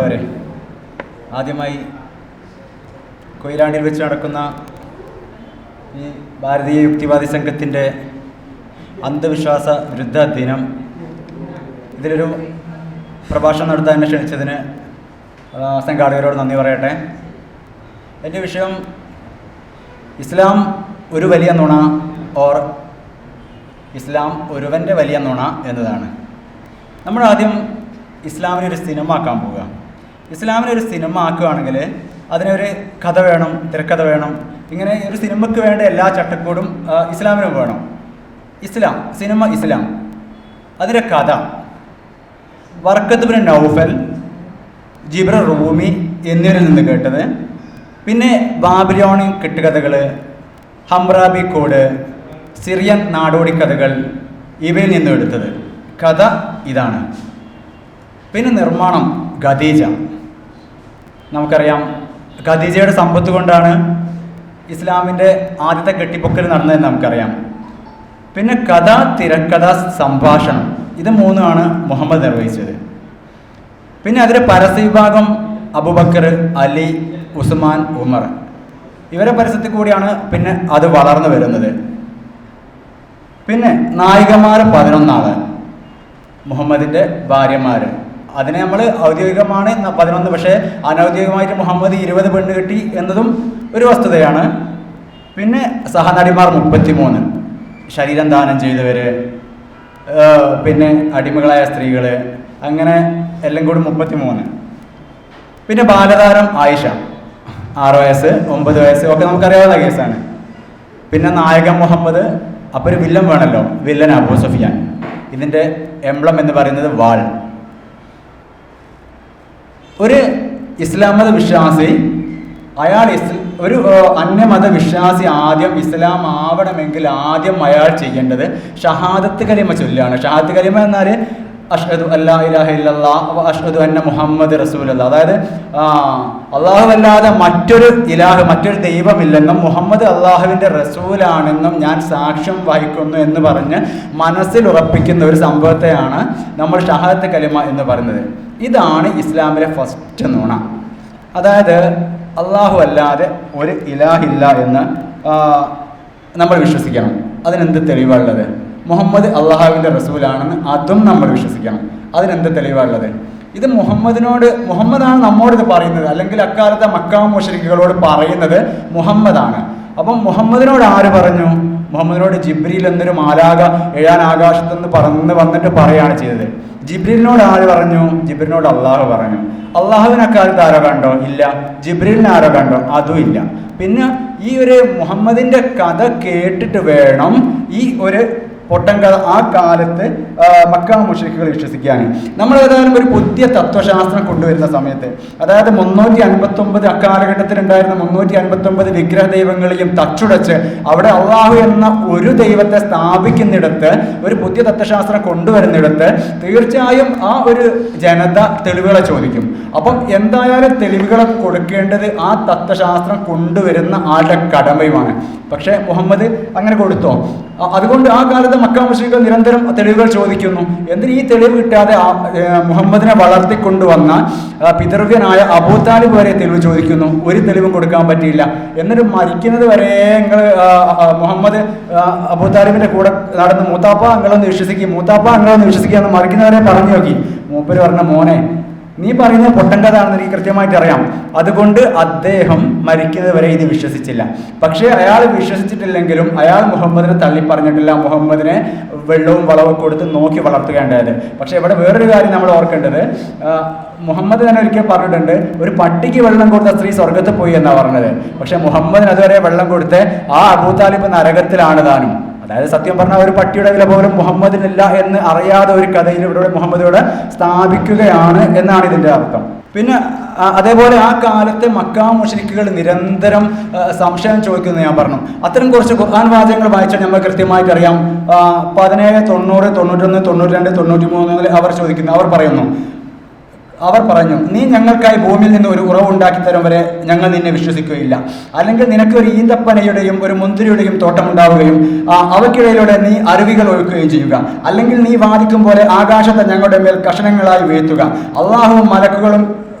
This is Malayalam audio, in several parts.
പ്രിയമുള്ളവരെ, ആദ്യമായി കൊയിലാണ്ടിയിൽ വെച്ച് നടക്കുന്ന ഈ ഭാരതീയ യുക്തിവാദി സംഘത്തിൻ്റെ അന്ധവിശ്വാസ വിരുദ്ധ ദിനം, ഇതിലൊരു പ്രഭാഷണം നടത്താൻ എന്നെ ക്ഷണിച്ചതിന് സംഘാടകരോട് നന്ദി പറയട്ടെ. എൻ്റെ വിഷയം ഇസ്ലാം ഒരു വലിയ നുണ ഓർ ഇസ്ലാം ഒരുവൻ്റെ വലിയ നുണ എന്നതാണ്. നമ്മൾ ആദ്യം ഇസ്ലാമിനൊരു സിനിമ ആക്കാൻ പോവുക. ഇസ്ലാമിനൊരു സിനിമ ആക്കുകയാണെങ്കിൽ അതിനൊരു കഥ വേണം, തിരക്കഥ വേണം. ഇങ്ങനെ ഒരു സിനിമയ്ക്ക് വേണ്ട എല്ലാ ചട്ടക്കൂടും ഇസ്ലാമിനും വേണം. സിനിമ ഇസ്ലാം. അതിൻ്റെ കഥ വർക്കത്ത് ബിൻ നൗഫൽ, ജിബ്ര റൂമി എന്നിവരിൽ നിന്ന് കേട്ടത്. പിന്നെ ബാബിലോണിയൻ കെട്ടുകഥകൾ, ഹംറാബി കോഡ്, സിറിയൻ നാടോടി കഥകൾ, ഇവയിൽ നിന്നും എടുത്തത്. കഥ ഇതാണ്. പിന്നെ നിർമ്മാണം ഖദീജ. നമുക്കറിയാം, ഖദീജയുടെ സമ്പത്ത് കൊണ്ടാണ് ഇസ്ലാമിൻ്റെ ആദ്യത്തെ കെട്ടിപ്പൊക്കൽ നടന്നതെന്ന് നമുക്കറിയാം. പിന്നെ കഥ, തിരക്കഥ, സംഭാഷണം, ഇത് മൂന്നുമാണ് മുഹമ്മദ് നിർവഹിച്ചത്. പിന്നെ അതിൻ്റെ പരസ്യ വിഭാഗം അബൂബക്കർ, അലി, ഉസ്മാൻ, ഉമർ, ഇവരെ പരസ്യത്തിൽ കൂടിയാണ് പിന്നെ അത് വളർന്നു വരുന്നത്. പിന്നെ നായികമാർ 11 ആള്, മുഹമ്മദിൻ്റെ ഭാര്യമാർ. അതിനെ നമ്മൾ ഔദ്യോഗികമാണ് 11, പക്ഷേ അനൗദ്യോഗികമായിട്ട് മുഹമ്മദ് 20 പെണ്ണ് കെട്ടി എന്നതും ഒരു വസ്തുതയാണ്. പിന്നെ സഹനടിമാർ 33, ശരീരം ദാനം ചെയ്തവർ, പിന്നെ അടിമകളായ സ്ത്രീകൾ, അങ്ങനെ എല്ലാം കൂടി 33. പിന്നെ ബാലതാരം ആയിഷ, 6 വയസ്സ് 9 വയസ്സ് ഒക്കെ നമുക്കറിയാവുന്ന കേസാണ്. പിന്നെ നായകൻ മുഹമ്മദ്. അപ്പോൾ ഒരു വില്ലൻ വേണമല്ലോ, വില്ലൻ അബൂ സുഫിയാൻ. ഇതിൻ്റെ എംബ്ലം എന്ന് പറയുന്നത് വാൾ. ഒരു ഇസ്ലാം മത വിശ്വാസി, അയാൾ ഒരു അന്യമത വിശ്വാസി ആദ്യം ഇസ്ലാം ആവണമെങ്കിൽ ആദ്യം അയാൾ ചെയ്യേണ്ടത് ഷഹാദത്ത് കലിമ ചൊല്ലാണ്. ഷഹാദത്ത് കലിമ എന്നാൽ അഷ്ഹദു അല്ലാ ഇലാഹ ഇല്ലല്ലാഹ് വ അഷ്ഹദു അന്ന മുഹമ്മദ് റസൂലുള്ളാഹ്. അതായത് അള്ളാഹു അല്ലാതെ മറ്റൊരു ഇലാഹ്, മറ്റൊരു ദൈവമില്ലെന്നും മുഹമ്മദ് അള്ളാഹുവിൻ്റെ റസൂലാണെന്നും ഞാൻ സാക്ഷ്യം വഹിക്കുന്നു എന്ന് പറഞ്ഞ് മനസ്സിൽ ഉറപ്പിക്കുന്ന ഒരു സംഭവത്തെയാണ് നമ്മൾ ഷഹാദത്ത് കലിമ എന്ന് പറയുന്നത്. ഇതാണ് ഇസ്ലാമിലെ ഫസ്റ്റ് നുണ. അതായത് അള്ളാഹു അല്ലാതെ ഒരു ഇലാഹില്ല എന്ന് നമ്മൾ വിശ്വസിക്കണം. അതിനെന്ത് തെളിവുള്ളത്? മുഹമ്മദ് അള്ളാഹുവിൻ്റെ റസൂലാണെന്ന് അതും നമ്മൾ വിശ്വസിക്കണം. അതിനെന്ത് തെളിവുള്ളത്? ഇത് മുഹമ്മദാണ് നമ്മോട് ഇത് പറയുന്നത്, അല്ലെങ്കിൽ അക്കാലത്തെ മക്കാ മുശ്രിക്കുകളോട് പറയുന്നത് മുഹമ്മദാണ്. അപ്പം മുഹമ്മദിനോട് ആര് പറഞ്ഞു? മുഹമ്മദിനോട് ജിബ്രീൽ എന്നൊരു മാലാക 7 ആകാശത്തുനിന്ന് പറന്ന് വന്നിട്ട് പറയുകയാണ് ചെയ്തത്. ജിബ്രീലിനോട് ആര് പറഞ്ഞു? ജിബ്രീലിനോട് അള്ളാഹു പറഞ്ഞു. അള്ളാഹുവിനെ അക്കാലത്ത് ആരോ കണ്ടോ? ഇല്ല. ജിബ്രീലിനെ ആരോ കണ്ടോ? അതും ഇല്ല. പിന്നെ ഈ ഒരു മുഹമ്മദിൻ്റെ കഥ കേട്ടിട്ട് വേണം ഈ ഒരു പൊട്ടൻ കഥ ആ കാലത്ത് മക്കാ മുശ്രിക്കുകൾ വിശ്വസിക്കാൻ. നമ്മൾ ഏതായാലും ഒരു പുതിയ തത്വശാസ്ത്രം കൊണ്ടുവരുന്ന സമയത്ത്, അതായത് 359 അക്കാലഘട്ടത്തിലുണ്ടായിരുന്ന 359 വിഗ്രഹ ദൈവങ്ങളെയും തച്ചുടച്ച് അവിടെ അള്ളാഹു എന്ന ഒരു ദൈവത്തെ സ്ഥാപിക്കുന്നിടത്ത്, ഒരു പുതിയ തത്വശാസ്ത്രം കൊണ്ടുവരുന്നിടത്ത് തീർച്ചയായും ആ ഒരു ജനത തെളിവുകളെ ചോദിക്കും. അപ്പം എന്തായാലും തെളിവുകളെ കൊടുക്കേണ്ടത് ആ തത്വശാസ്ത്രം കൊണ്ടുവരുന്ന ആളുടെ കടമയുമാണ്. പക്ഷേ മുഹമ്മദ് അങ്ങനെ കൊടുത്തോ? അതുകൊണ്ട് ആ കാലത്ത് മക്കാ മുശ്രിക്കുകൾ നിരന്തരം തെളിവുകൾ ചോദിക്കുന്നു. എന്തിന് ഈ തെളിവ് കിട്ടാതെ മുഹമ്മദിനെ വളർത്തിക്കൊണ്ടുവന്ന പിതൃവ്യനായ അബൂ താലിബ് വരെ തെളിവ് ചോദിക്കുന്നു. ഒരു തെളിവും കൊടുക്കാൻ പറ്റിയില്ല. എന്നിട്ട് മരിക്കുന്നത് വരെ നിങ്ങൾ മുഹമ്മദ് അബൂ താലിബിന്റെ കൂടെ നടന്ന് മൂത്താപ്പ അങ്ങളൊന്ന് വിശ്വസിക്കുക എന്ന് മരിക്കുന്നവരെ പറഞ്ഞു നോക്കി. മൂപ്പര് പറഞ്ഞ, മോനെ നീ പറയുന്നത് പൊട്ടൻ കഥയാണെന്ന് എനിക്ക് കൃത്യമായിട്ട് അറിയാം. അതുകൊണ്ട് അദ്ദേഹം മരിക്കുന്നത് വരെ ഇത് വിശ്വസിച്ചില്ല. പക്ഷേ അയാൾ വിശ്വസിച്ചിട്ടില്ലെങ്കിലും അയാൾ മുഹമ്മദിനെ തള്ളി പറഞ്ഞിട്ടില്ല. മുഹമ്മദിനെ വെള്ളവും വളവും കൊടുത്ത് നോക്കി വളർത്തുകയുണ്ടായത്. പക്ഷേ ഇവിടെ വേറൊരു കാര്യം നമ്മൾ ഓർക്കേണ്ടത്, മുഹമ്മദ് തന്നെ ഒരിക്കൽ പറഞ്ഞിട്ടുണ്ട്, ഒരു പട്ടിക്ക് വെള്ളം കൊടുത്ത സ്ത്രീ സ്വർഗത്തിൽ പോയി എന്നാണ് പറഞ്ഞത്. പക്ഷേ മുഹമ്മദിന് അതുവരെ വെള്ളം കൊടുത്ത് ആ അബൂ താലിബ് നരകത്തിലാണ് താനും. അതായത് സത്യം പറഞ്ഞാൽ ഒരു പട്ടിയുടെ വില പോലും മുഹമ്മദിനില്ല എന്ന് അറിയാതെ ഒരു കഥയിലൂടെ മുഹമ്മദിലൂടെ സ്ഥാപിക്കുകയാണ് എന്നാണ് ഇതിൻ്റെ അർത്ഥം. പിന്നെ അതേപോലെ ആ കാലത്തെ മക്കാ മുശ്രിക്കുകൾ നിരന്തരം സംശയം ചോദിക്കുന്നത് ഞാൻ പറഞ്ഞു. അത്തരം കുറച്ച് ഖുർആൻ വാചകങ്ങൾ വായിച്ചാൽ നമ്മൾ കൃത്യമായിട്ട് അറിയാം. 17, 90, 91, 92, 93 അവർ ചോദിക്കുന്നു. അവർ പറഞ്ഞു, നീ ഞങ്ങൾക്കായി ഭൂമിയിൽ നിന്ന് ഒരു ഉറവുണ്ടാക്കി തരും വരെ ഞങ്ങൾ നിന്നെ വിശ്വസിക്കുകയില്ല. അല്ലെങ്കിൽ നിനക്ക് ഒരു ഈന്തപ്പനയുടെയും ഒരു മുന്തിരിയുടെയും തോട്ടമുണ്ടാവുകയും അവയ്ക്കിടയിലൂടെ നീ അരുവികൾ ഒഴുക്കുകയും ചെയ്യുക. അല്ലെങ്കിൽ നീ വാദിക്കും പോലെ ആകാശത്തെ ഞങ്ങളുടെ മേൽ കഷണങ്ങളായി വീഴ്ത്തുക. അള്ളാഹുവും മലക്കുകളും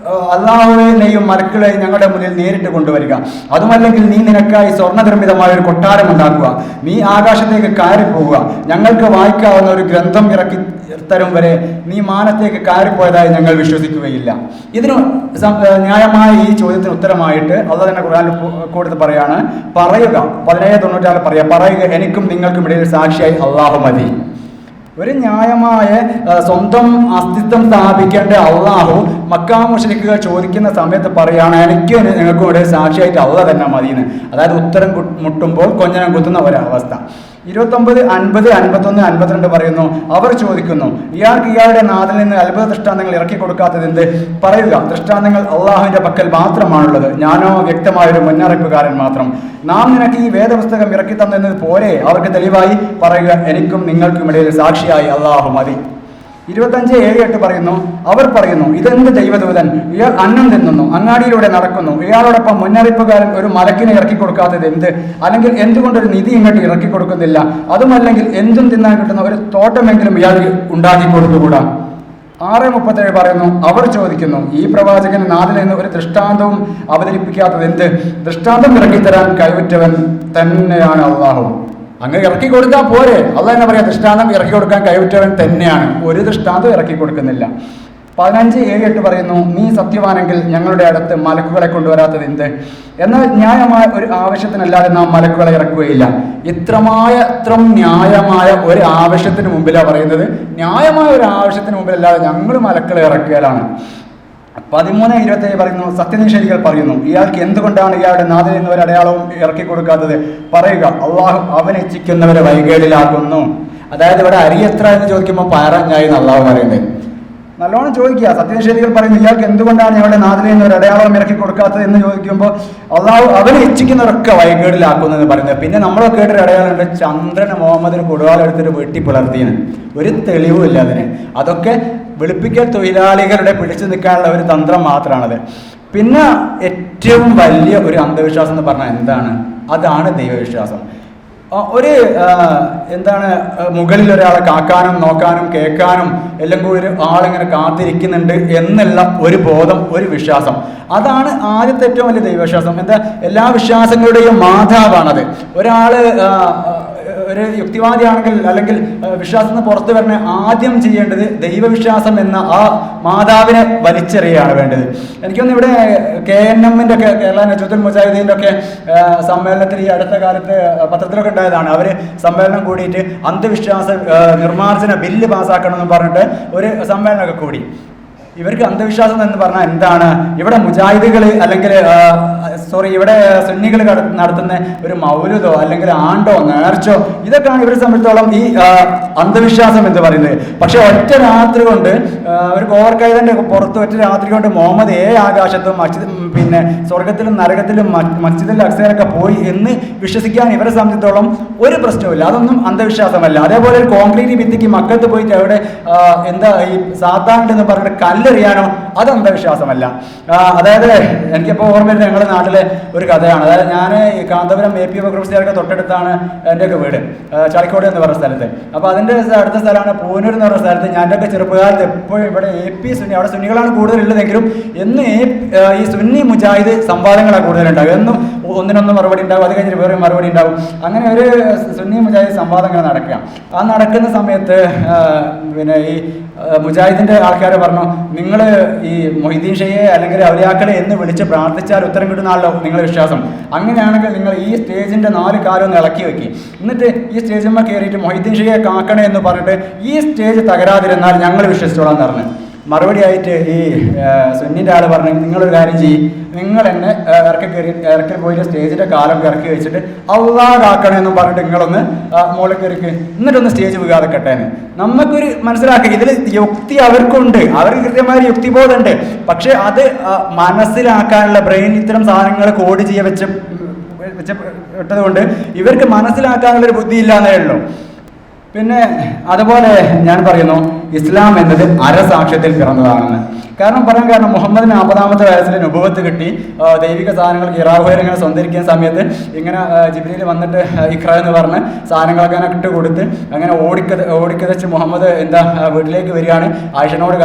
അള്ളാഹുവിനെയും മലക്കുകളെയും ഞങ്ങളുടെ മുന്നിൽ നേരിട്ട് കൊണ്ടുവരിക. അതുമല്ലെങ്കിൽ നീ നിനക്കായി സ്വർണ്ണനിർമ്മിതമായ ഒരു കൊട്ടാരം ഉണ്ടാക്കുക. നീ ആകാശത്തേക്ക് കയറിപ്പോവുക. ഞങ്ങൾക്ക് വായിക്കാവുന്ന ഒരു ഗ്രന്ഥം ഇറക്കി തരും വരെ നീ മാനത്തേക്ക് കയറിപ്പോയതായി ഞങ്ങൾ വിശ്വസിക്കുകയില്ല. ഇതിന് ന്യായമായ ഈ ചോദ്യത്തിന് ഉത്തരമായിട്ട് അള്ളാഹ് തന്നെ ഖുർആനിൽ കൂടുതൽ പറയാണ്, പറയുക 1796 പറയുക, എനിക്കും നിങ്ങൾക്കും ഇടയിൽ സാക്ഷിയായി അള്ളാഹു മതി. ഒരു ന്യായമായ സ്വന്തം അസ്തിത്വം സ്ഥാപിക്കേണ്ട അള്ളാഹു മക്കാ മുശ്രിക്കുകൾ ചോദിക്കുന്ന സമയത്ത് പറയാണ്, എനിക്ക് നിങ്ങൾക്കും ഇവിടെ സാക്ഷിയായിട്ട് അള്ളാഹ് തന്നെ മതിയെന്ന്. അതായത് ഉത്തരം മുട്ടുമ്പോൾ കൊഞ്ഞനം കുത്തുന്ന ഒരവസ്ഥ. 29, 50, 51, 52 പറയുന്നു, അവർ ചോദിക്കുന്നു, ഇയാൾക്ക് ഇയാളുടെ നാട്ടിൽ നിന്ന് അത്ഭുത ദൃഷ്ടാന്തങ്ങൾ ഇറക്കി കൊടുക്കാത്തത് എന്ത്? പറയുക, ദൃഷ്ടാന്തങ്ങൾ അള്ളാഹുവിന്റെ പക്കൽ മാത്രമാണുള്ളത്, ഞാനോ വ്യക്തമായൊരു മുന്നറിയിപ്പുകാരൻ മാത്രം. നാം നിനക്ക് ഈ വേദപുസ്തകം ഇറക്കി തന്നത് പോലെ അവർക്ക് തെളിവായി പറയുക, എനിക്കും നിങ്ങൾക്കും ഇടയിൽ സാക്ഷിയായി അള്ളാഹു മതി. 25, 7, 8 പറയുന്നു, അവർ പറയുന്നു, ഇതെന്ത് ദൈവദൂതൻ, ഇയാൾ അന്നം തിന്നുന്നു, അങ്ങാടിയിലൂടെ നടക്കുന്നു, ഇയാളോടൊപ്പം മുന്നറിയിപ്പുകാരൻ ഒരു മലക്കിനെ ഇറക്കി കൊടുക്കാത്തത് എന്ത്? അല്ലെങ്കിൽ എന്തുകൊണ്ടൊരു നിധി ഇങ്ങോട്ട് ഇറക്കി കൊടുക്കുന്നില്ല? അതുമല്ലെങ്കിൽ എന്തും തിന്നാൻ കിട്ടുന്ന ഒരു തോട്ടമെങ്കിലും ഇയാൾ ഉണ്ടാക്കി കൊടുത്തുകൂടാ? 6:37 പറയുന്നു, അവർ ചോദിക്കുന്നു, ഈ പ്രവാചകൻ നാട്ടിൽ നിന്ന് ഒരു ദൃഷ്ടാന്തവും അവതരിപ്പിക്കാത്തത് എന്ത്? ദൃഷ്ടാന്തം ഇറക്കിത്തരാൻ കൈവറ്റവൻ തന്നെയാണ് അള്ളാഹു. അങ്ങ് ഇറക്കി കൊടുക്കാൻ പോരെ? അള്ളാഹ് എന്നാ പറയാ, ദൃഷ്ടാന്തം ഇറക്കി കൊടുക്കാൻ കൈവിറ്റവൻ തന്നെയാണ്. ഒരു ദൃഷ്ടാന്തം ഇറക്കി കൊടുക്കുന്നില്ല. 15, 7, 8 പറയുന്നു, നീ സത്യവാനെങ്കിൽ ഞങ്ങളുടെ അടുത്ത് മലക്കുകളെ കൊണ്ടുവരാത്തത് എന്ത്? എന്നാൽ ന്യായമായ ഒരു ആവശ്യത്തിനല്ലാതെ നാം മലക്കുകളെ ഇറക്കുകയില്ല. ഇത്രമാത്രം ന്യായമായ ഒരു ആവശ്യത്തിന് മുമ്പിലാണ് പറയുന്നത്, ന്യായമായ ഒരു ആവശ്യത്തിന് മുമ്പിലല്ലാതെ ഞങ്ങൾ മലക്കുകളെ ഇറക്കുകയാണ്. 13, 27 പറയുന്നു, സത്യനിഷേധികൾ പറയുന്നു, ഇയാൾക്ക് എന്തുകൊണ്ടാണ് ഇയാളുടെ നാഥിൽ നിന്ന് ഒരു അടയാളവും ഇറക്കി കൊടുക്കാത്തത്? പറയുക, അള്ളാഹു അവനെ ഇച്ഛിക്കുന്നവരെ വൈകേടിലാക്കുന്നു. അതായത് ഇവിടെ അരിയെത്ര എന്ന് ചോദിക്കുമ്പോൾ പാരഞ്ഞായി അള്ളാഹു പറയുന്നത്. നല്ലോണം ചോദിക്കുക. സത്യനിഷേധികൾ പറയുന്നു, ഇയാൾക്ക് എന്തുകൊണ്ടാണ് ഇയാളുടെ നാഥിൽ നിന്ന് ഒരു അടയാളം ഇറക്കി കൊടുക്കാത്തത് എന്ന് ചോദിക്കുമ്പോൾ അള്ളാഹു അവനെ ഇച്ഛിക്കുന്നവരൊക്കെ വൈകേടിലാക്കുന്നു എന്ന് പറയുന്നത്. പിന്നെ നമ്മളെ കേട്ടൊരു അടയാളമുണ്ട്, ചന്ദ്രൻ മുഹമ്മദിന് കൊടുവാളെടുത്തിട്ട് വെട്ടി പിളർത്തിയാണ്. ഒരു തെളിവുമില്ല അതിന്. അതൊക്കെ വെളുപ്പിക്കൽ തൊഴിലാളികളുടെ പിടിച്ചു നിൽക്കാനുള്ള ഒരു തന്ത്രം മാത്രമാണത്. പിന്നെ ഏറ്റവും വലിയ ഒരു അന്ധവിശ്വാസം എന്ന് പറഞ്ഞാൽ എന്താണ്? അതാണ് ദൈവവിശ്വാസം. ഒരു എന്താണ്, മുകളിൽ ഒരാളെ കാക്കാനും നോക്കാനും കേൾക്കാനും എല്ലാം കൂടി ഒരു ആളിങ്ങനെ കാത്തിരിക്കുന്നുണ്ട് എന്നുള്ള ഒരു ബോധം, ഒരു വിശ്വാസം. അതാണ് ആദ്യത്തെ ഏറ്റവും വലിയ ദൈവവിശ്വാസം. എന്താ, എല്ലാ വിശ്വാസങ്ങളുടെയും മാതാവാണത്. ഒരാള് ഒരു യുക്തിവാദിയാണെങ്കിൽ അല്ലെങ്കിൽ വിശ്വാസത്തിന് പുറത്തു വരണ ആദ്യം ചെയ്യേണ്ടത് ദൈവവിശ്വാസം എന്ന ആ മാതാവിനെ വലിച്ചെറിയാണ് വേണ്ടത്. എനിക്കൊന്ന് ഇവിടെ KNM-ന്റെ ഒക്കെ, കേരള നജുത്തുൽ മുജാഹിദീൻ്റെ ഒക്കെ സമ്മേളനത്തിൽ ഈ അടുത്ത കാലത്ത് പത്രത്തിലൊക്കെ ഉണ്ടായതാണ്. അവർ സമ്മേളനം കൂടിയിട്ട് അന്ധവിശ്വാസ നിർമ്മാർജ്ജന ബില്ല് പാസ്സാക്കണമെന്ന് പറഞ്ഞിട്ട് ഒരു സമ്മേളനമൊക്കെ കൂടി. ഇവർക്ക് അന്ധവിശ്വാസം എന്ന് പറഞ്ഞാൽ എന്താണ്? ഇവിടെ മുജാഹിദുകൾ അല്ലെങ്കിൽ ഇവിടെ സുന്നികൾ നടത്തുന്ന ഒരു മൗലുദോ അല്ലെങ്കിൽ ആണ്ടോ നേർച്ചോ ഇതൊക്കെയാണ് ഇവരെ സംബന്ധിച്ചോളം ഈ അന്ധവിശ്വാസം എന്ന് പറയുന്നത്. പക്ഷെ ഒറ്റ രാത്രി കൊണ്ട് ഒരു കോവർക്കൈതന്റെ പുറത്ത് ഒറ്റ രാത്രി കൊണ്ട് മുഹമ്മദ് ആകാശത്തും പിന്നെ സ്വർഗത്തിലും നരകത്തിലും മസ്ജിദിൽ അക്സയിലൊക്കെ പോയി എന്ന് വിശ്വസിക്കാൻ ഇവരെ സംബന്ധിച്ചോളം ഒരു പ്രശ്നവുമില്ല. അതൊന്നും അന്ധവിശ്വാസമല്ല. അതേപോലെ ഒരു കോൺക്രീറ്റ് ഭിത്തിക്ക് മക്കത്ത് പോയിട്ട് അവിടെ എന്താ ഈ സാത്താനുണ്ട് എന്ന് പറഞ്ഞിട്ട് കല്ലെറിയാനോ അത് അന്ധവിശ്വാസമല്ല. അതായത് എനിക്കിപ്പോൾ ഓർമ്മ വരുന്നത് ഞങ്ങളുടെ നാട്ടിലെ ഒരു കഥയാണ്. അതായത് ഞാൻ ഈ കാന്തപുരം AP ഗ്രൂപ്പ്സിലൊക്കെ തൊട്ടടുത്താണ് എൻ്റെയൊക്കെ വീട്, ചളിക്കോട് എന്ന് പറഞ്ഞ സ്ഥലത്ത്. അപ്പോൾ അതിൻ്റെ അടുത്ത സ്ഥലമാണ് പൂനൂർ എന്ന് പറഞ്ഞ സ്ഥലത്ത്. ഞാനൊക്കെ ചെറുപ്പകാലത്ത് എപ്പോഴും ഇവിടെ AP സുന്നി, അവിടെ സുന്നികളാണ് കൂടുതലുള്ളതെങ്കിലും എന്ന് ഈ സുന്നി മുജാഹിദ് സംവാദങ്ങളാണ് കൂടുതലുണ്ടാകും. എന്നും ഒന്നിനൊന്നും മറുപടി ഉണ്ടാവും, അത് കഴിഞ്ഞിട്ട് വേറെ മറുപടി ഉണ്ടാവും. അങ്ങനെ ഒരു സുന്നി മുജാഹിദ് സംവാദങ്ങൾ നടക്കുക. ആ നടക്കുന്ന സമയത്ത് പിന്നെ ഈ മുജാഹിദിന്റെ ആൾക്കാർ പറഞ്ഞു, നിങ്ങൾ ഈ മൊയ്തീൻ ഷെയ്യെ അല്ലെങ്കിൽ ഔലിയാക്കളെ എന്ന് വിളിച്ച് പ്രാർത്ഥിച്ചാൽ ഉത്തരം കിട്ടുന്നാണല്ലോ നിങ്ങളുടെ വിശ്വാസം. അങ്ങനെയാണെങ്കിൽ നിങ്ങൾ ഈ സ്റ്റേജിന്റെ 4 കാലം ഒന്ന് ഇളക്കി വെക്കി, എന്നിട്ട് ഈ സ്റ്റേജിന്മേൽ കയറിയിട്ട് മൊയ്തീൻ ഷെയ്യെ കാക്കണേ എന്ന് പറഞ്ഞിട്ട് ഈ സ്റ്റേജ് തകരാതിരുന്നാൽ ഞങ്ങൾ വിശ്വസിച്ചോളാന്ന് പറഞ്ഞു. മറുപടി ആയിട്ട് ഈ സുന്നിൻ്റെ ആൾ പറഞ്ഞു, നിങ്ങളൊരു കാര്യം ചെയ്യും, നിങ്ങൾ എന്നെ ഇറക്കി പോയിട്ട് സ്റ്റേജിന്റെ കാലം ഇറക്കി വെച്ചിട്ട് അള്ളാഹ് കാക്കണമെന്നും പറഞ്ഞിട്ട് നിങ്ങളൊന്ന് മുകളിൽ കയറിക്ക്, എന്നിട്ടൊന്ന് സ്റ്റേജ് വീഴാതെ കെട്ടേന്. നമുക്കൊരു മനസ്സിലാക്കുക, ഇതിൽ യുക്തി അവർക്കുണ്ട്, അവർക്ക് കൃത്യമായ യുക്തിബോധമുണ്ട്. പക്ഷെ അത് മനസ്സിലാക്കാനുള്ള ബ്രെയിൻ ഇത്തരം സാധനങ്ങൾ കോഡ് ചെയ്യ വെച്ചത് കൊണ്ട് ഇവർക്ക് മനസ്സിലാക്കാനുള്ളൊരു ബുദ്ധിയില്ല എന്നേ ഉള്ളൂ. പിന്നെ അതുപോലെ ഞാൻ പറയുന്നു, ഇസ്ലാം എന്നത് അരസാക്ഷ്യത്തിൽ പിറന്നതാണെന്ന്. കാരണം മുഹമ്മദിന് 50-ാമത്തെ വയസ്സിൽ നുബുവത്ത് കിട്ടി. ദൈവിക സാധനങ്ങൾ ഇറാഹുവിൽ ഇങ്ങനെ സ്വന്തരിക്കുന്ന സമയത്ത് ഇങ്ങനെ ജിബ്രീൽ വന്നിട്ട് ഇഖ്റ എന്ന് പറഞ്ഞ് സാധനങ്ങളൊക്കെ അങ്ങനെ ഇട്ട് കൊടുത്ത് അങ്ങനെ ഓടിക്കതച്ച് മുഹമ്മദ് വീട്ടിലേക്ക് വരികയാണ്. ആയിഷനോട്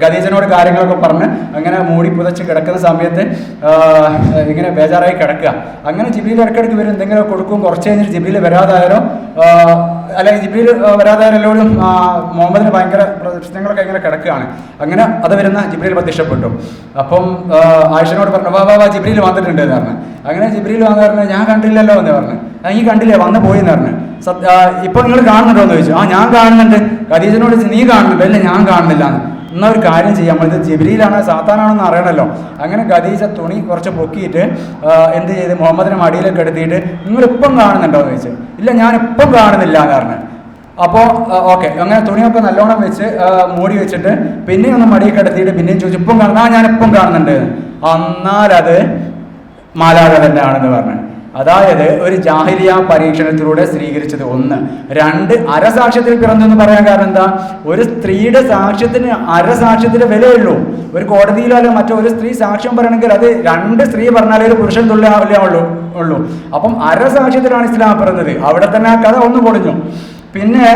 ഖദീജനോട് കാര്യങ്ങളൊക്കെ പറഞ്ഞ് അങ്ങനെ മൂടി പുതച്ച് കിടക്കുന്ന സമയത്ത് ഇങ്ങനെ ബേജാറായി കിടക്കുക. അങ്ങനെ ജിബ്രീൽ ഇടയ്ക്കിടയ്ക്ക് വരും, എന്തെങ്കിലും കൊടുക്കും. കുറച്ച് കഴിഞ്ഞിട്ട് ജിബ്രീൽ വരാതായാലും അല്ലെങ്കിൽ ജിബ്രീൽ വരാതായാലും മുഹമ്മദിന് ഭയങ്കര പ്രശ്നങ്ങളൊക്കെ ഇങ്ങനെ കിടക്കുകയാണ്. അങ്ങനെ അത് വരുന്ന ജിബ്രീൽ പ്രത്യക്ഷപ്പെട്ടു. അപ്പം ആയിഷനോട് പറഞ്ഞു, വാ ജിബ്രീൽ വന്നിട്ടുണ്ട് എന്ന് പറഞ്ഞു. അങ്ങനെ ജിബ്രീൽ വന്ന് പറഞ്ഞു, ഞാൻ കണ്ടില്ലല്ലോ എന്ന് പറഞ്ഞു. ഈ കണ്ടില്ലേ, വന്ന് പോയി എന്ന് പറഞ്ഞു. ഇപ്പൊ നിങ്ങൾ കാണുന്നുണ്ടോ എന്ന് ചോദിച്ചു. ഞാൻ കാണുന്നുണ്ട്. ഖദീജനോട് നീ കാണുന്നുണ്ടോ? ഇല്ല, ഞാൻ കാണുന്നില്ല. എന്നാൽ ഒരു കാര്യം ചെയ്യാം, നമ്മളിത് ജിബ്രീലാണോ സാത്താനാണെന്ന് അറിയണമല്ലോ. അങ്ങനെ ഖദീജ തുണി കുറച്ച് പൊക്കിയിട്ട് എന്ത് ചെയ്ത് മുഹമ്മദിനെ മടിയിലൊക്കെ എടുത്തിട്ട്, നിങ്ങളിപ്പം കാണുന്നുണ്ടോ എന്ന് ചോദിച്ചു. ഇല്ല, ഞാനിപ്പം കാണുന്നില്ല എന്ന് പറഞ്ഞു. അപ്പോൾ ഓക്കെ, അങ്ങനെ തുണിയൊക്കെ നല്ലോണം വെച്ച് മൂടി വെച്ചിട്ട് പിന്നെയും ഒന്ന് മടിയൊക്കെ എടുത്തിട്ട് പിന്നെയും ചോദിച്ചു, ഇപ്പം കാണുന്ന ഞാനിപ്പം കാണുന്നുണ്ട്. എന്നാലത് മാലാഖ തന്നെയാണെന്ന് പറഞ്ഞു. അതായത് ഒരു ജാഹിലിയ പരീക്ഷണത്തിലൂടെ സ്ഥിരീകരിച്ചത് 1. 2, അരസാക്ഷ്യത്തിൽ പിറന്നെന്ന് പറയാൻ കാരണം എന്താ? ഒരു സ്ത്രീയുടെ സാക്ഷ്യത്തിന് അരസാക്ഷ്യത്തിന്റെ വിലയുള്ളൂ. ഒരു കോടതിയിലോ അല്ലെങ്കിൽ മറ്റോ ഒരു സ്ത്രീ സാക്ഷ്യം പറയണമെങ്കിൽ അത് 2 സ്ത്രീ പറഞ്ഞാലേ ഒരു പുരുഷൻ തുല്യമല്ലേ ഉള്ളൂ. അപ്പം അരസാക്ഷ്യത്തിലാണ് ഇസ്ലാം പിറന്നത്. അവിടെ തന്നെ ആ കഥ ഒന്ന് പൊളിഞ്ഞു. പിന്നെ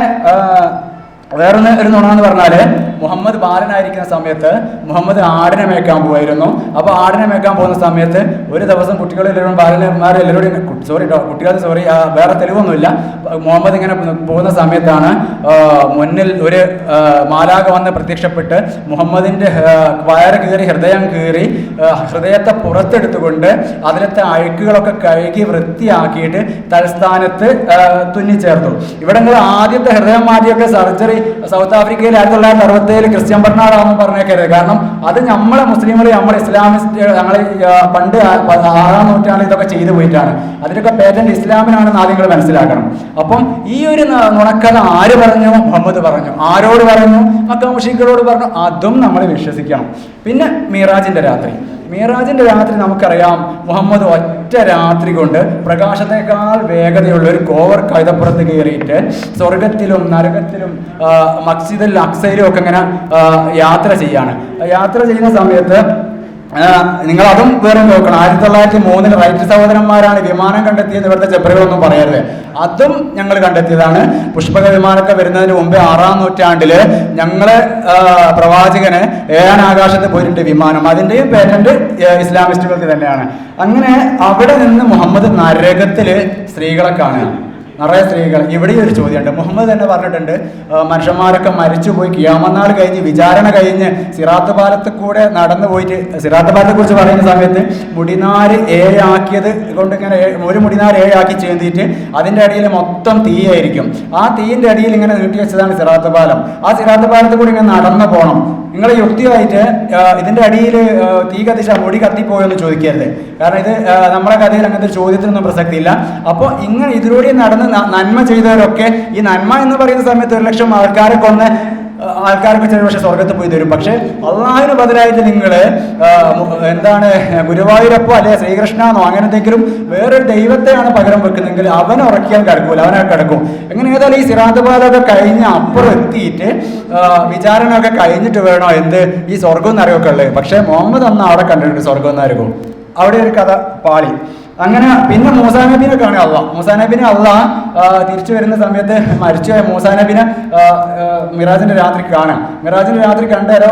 വേറൊന്ന് ഒരു നുണ പറഞ്ഞാല്, മുഹമ്മദ് ബാലനായിരിക്കുന്ന സമയത്ത് മുഹമ്മദ് ആടിനെ മേക്കാൻ പോയിരുന്നു. അപ്പോൾ ആടിനെ മേക്കാൻ പോകുന്ന സമയത്ത് ഒരു ദിവസം കുട്ടികളെല്ലാവരും ബാലന്മാരെല്ലാവരും കുട്ടികൾ വേറെ തെളിവൊന്നുമില്ല. മുഹമ്മദ് ഇങ്ങനെ പോകുന്ന സമയത്താണ് മുന്നിൽ ഒരു മാലാഖ വന്ന് പ്രത്യക്ഷപ്പെട്ട് മുഹമ്മദിന്റെ വയറ് കീറി ഹൃദയം കീറി ഹൃദയത്തെ പുറത്തെടുത്തുകൊണ്ട് അതിലത്തെ അഴുക്കുകളൊക്കെ കഴുകി വൃത്തിയാക്കിയിട്ട് തലസ്ഥാനത്ത് തുന്നിച്ചേർത്തു. ഇവിടെ ആദ്യത്തെ ഹൃദയം മാറ്റിയൊക്കെ സർജറി സൗത്ത് ആഫ്രിക്കയിൽ 1967 ക്രിസ്ത്യൻ ബർണാഡാണെന്ന് പറഞ്ഞേക്കരുത്. കാരണം അത് നമ്മളെ മുസ്ലിങ്ങൾ, നമ്മളെ ഇസ്ലാമിസ്റ്റ്, ഞങ്ങൾ പണ്ട് 6-ാം നൂറ്റാണ്ടിൽ ഇതൊക്കെ ചെയ്തു പോയിട്ടാണ്. അതിലൊക്കെ പേറ്റന്റ് ഇസ്ലാമിനാണെന്ന് ആദ്യം നിങ്ങൾ മനസ്സിലാക്കണം. അപ്പം ഈ ഒരു നുണക്കഥ ആര് പറഞ്ഞു? മുഹമ്മദ് പറഞ്ഞു. ആരോട് പറഞ്ഞു? മക്ക മുശ്രിക്കുകളോട് പറഞ്ഞു. അതും നമ്മൾ വിശ്വസിക്കണം. പിന്നെ മിറാജിന്റെ രാത്രി നമുക്കറിയാം, മുഹമ്മദ് ഒറ്റ രാത്രി കൊണ്ട് പ്രകാശത്തെക്കാൾ വേഗതയുള്ള ഒരു കോവർ കഴുതപ്പുറത്ത് കയറിയിട്ട് സ്വർഗത്തിലും നരകത്തിലും മസ്ജിദുൽ അക്സയിലും ഒക്കെ ഇങ്ങനെ യാത്ര ചെയ്യുന്ന സമയത്ത് നിങ്ങൾ അതും വേറെ നോക്കണം. 1903 റൈറ്റ് സഹോദരന്മാരാണ് വിമാനം കണ്ടെത്തിയെന്ന് ഇവിടുത്തെ ജബ്ബറുകളൊന്നും പറയരുത്. അതും ഞങ്ങൾ കണ്ടെത്തിയതാണ്. പുഷ്പക വിമാനമൊക്കെ വരുന്നതിന് മുമ്പേ 6-ാം നൂറ്റാണ്ടില് ഞങ്ങളെ പ്രവാചകന് 7-ാം ആകാശത്ത് പോയിട്ടുണ്ട് വിമാനം. അതിൻ്റെയും പേറ്റന്റ് ഇസ്ലാമിസ്റ്റുകൾക്ക് തന്നെയാണ്. അങ്ങനെ അവിടെ നിന്ന് മുഹമ്മദ് നരകത്തില് സ്ത്രീകളെ കാണുക, നിറയെ സ്ത്രീകൾ. ഇവിടെ ഒരു ചോദ്യമുണ്ട്. മുഹമ്മദ് തന്നെ പറഞ്ഞിട്ടുണ്ട്, മനുഷ്യന്മാരൊക്കെ മരിച്ചുപോയി ഖിയാമത്ത് നാൾ കഴിഞ്ഞ് വിചാരണ കഴിഞ്ഞ് സിറാത്ത് പാലത്ത് കൂടെ നടന്നു പോയിട്ട്, സിറാത്ത് പാലത്തെ കുറിച്ച് പറയുന്ന സമയത്ത് മുടിനാര് 7 ആക്കിയത് കൊണ്ട് ഇങ്ങനെ ഒരു മുടിനാര് 7 ആക്കി ചേർത്തിട്ട് അതിൻ്റെ അടിയിൽ മൊത്തം തീയായിരിക്കും. ആ തീയിൻ്റെ അടിയിൽ ഇങ്ങനെ നീട്ടി വെച്ചതാണ് സിറാത്ത് പാലം. ആ സിറാത്ത് പാലത്ത് കൂടി ഇങ്ങനെ നടന്നു പോകണം. നിങ്ങൾ യുക്തിയായിട്ട് ഇതിൻ്റെ അടിയിൽ തീ കത്തിച്ച മുടി കത്തിപ്പോയെന്ന് ചോദിക്കരുത്. കാരണം ഇത് നമ്മളെ കഥയിൽ അങ്ങനത്തെ ചോദ്യത്തിനൊന്നും പ്രസക്തിയില്ല. അപ്പോൾ ഇങ്ങനെ ഇതിലൂടെ നടന്ന് നന്മ ചെയ്തവരൊക്കെ ഈ നന്മ എന്ന് പറയുന്ന സമയത്ത് 1 ലക്ഷം ആൾക്കാരെ കൊന്ന് ആൾക്കാർക്ക് ചില പക്ഷേ സ്വർഗത്ത് പോയി തരും. പക്ഷെ അള്ളാഹിന് ബദലായിട്ട് നിങ്ങൾ എന്താണ് ഗുരുവായൂരപ്പോ അല്ലെ ശ്രീകൃഷ്ണനോ അങ്ങനെ എന്തെങ്കിലും വേറൊരു ദൈവത്തെയാണ് പകരം വെക്കുന്നെങ്കിൽ അവനെ ഉറക്കിയാൽ കിടക്കൂല, അവനെ കിടക്കും. എങ്ങനെ ഏതായാലും ഈ സിറാത്ത് പാലൊക്കെ കഴിഞ്ഞ് അപ്പുറം എത്തിയിട്ട് വിചാരണയൊക്കെ കഴിഞ്ഞിട്ട് വേണോ ഈ സ്വർഗവും നരകമൊക്കെ ഉള്ളത്. പക്ഷെ മുഹമ്മദ് അന്ന് അവിടെ കണ്ടിട്ടുണ്ട് സ്വർഗവും നരകവും. അവിടെ ഒരു കഥ പാളി. അങ്ങനെ പിന്നെ മൂസാ നബിനെ കാണുക. മൂസാ നബിനെ അള്ളാഹ് തിരിച്ചു വരുന്ന സമയത്ത് മരിച്ചുപോയ മൂസാ നബിനെ മിറാജിന്റെ രാത്രി കാണാം. മിറാജിന്റെ രാത്രി കണ്ടേരോ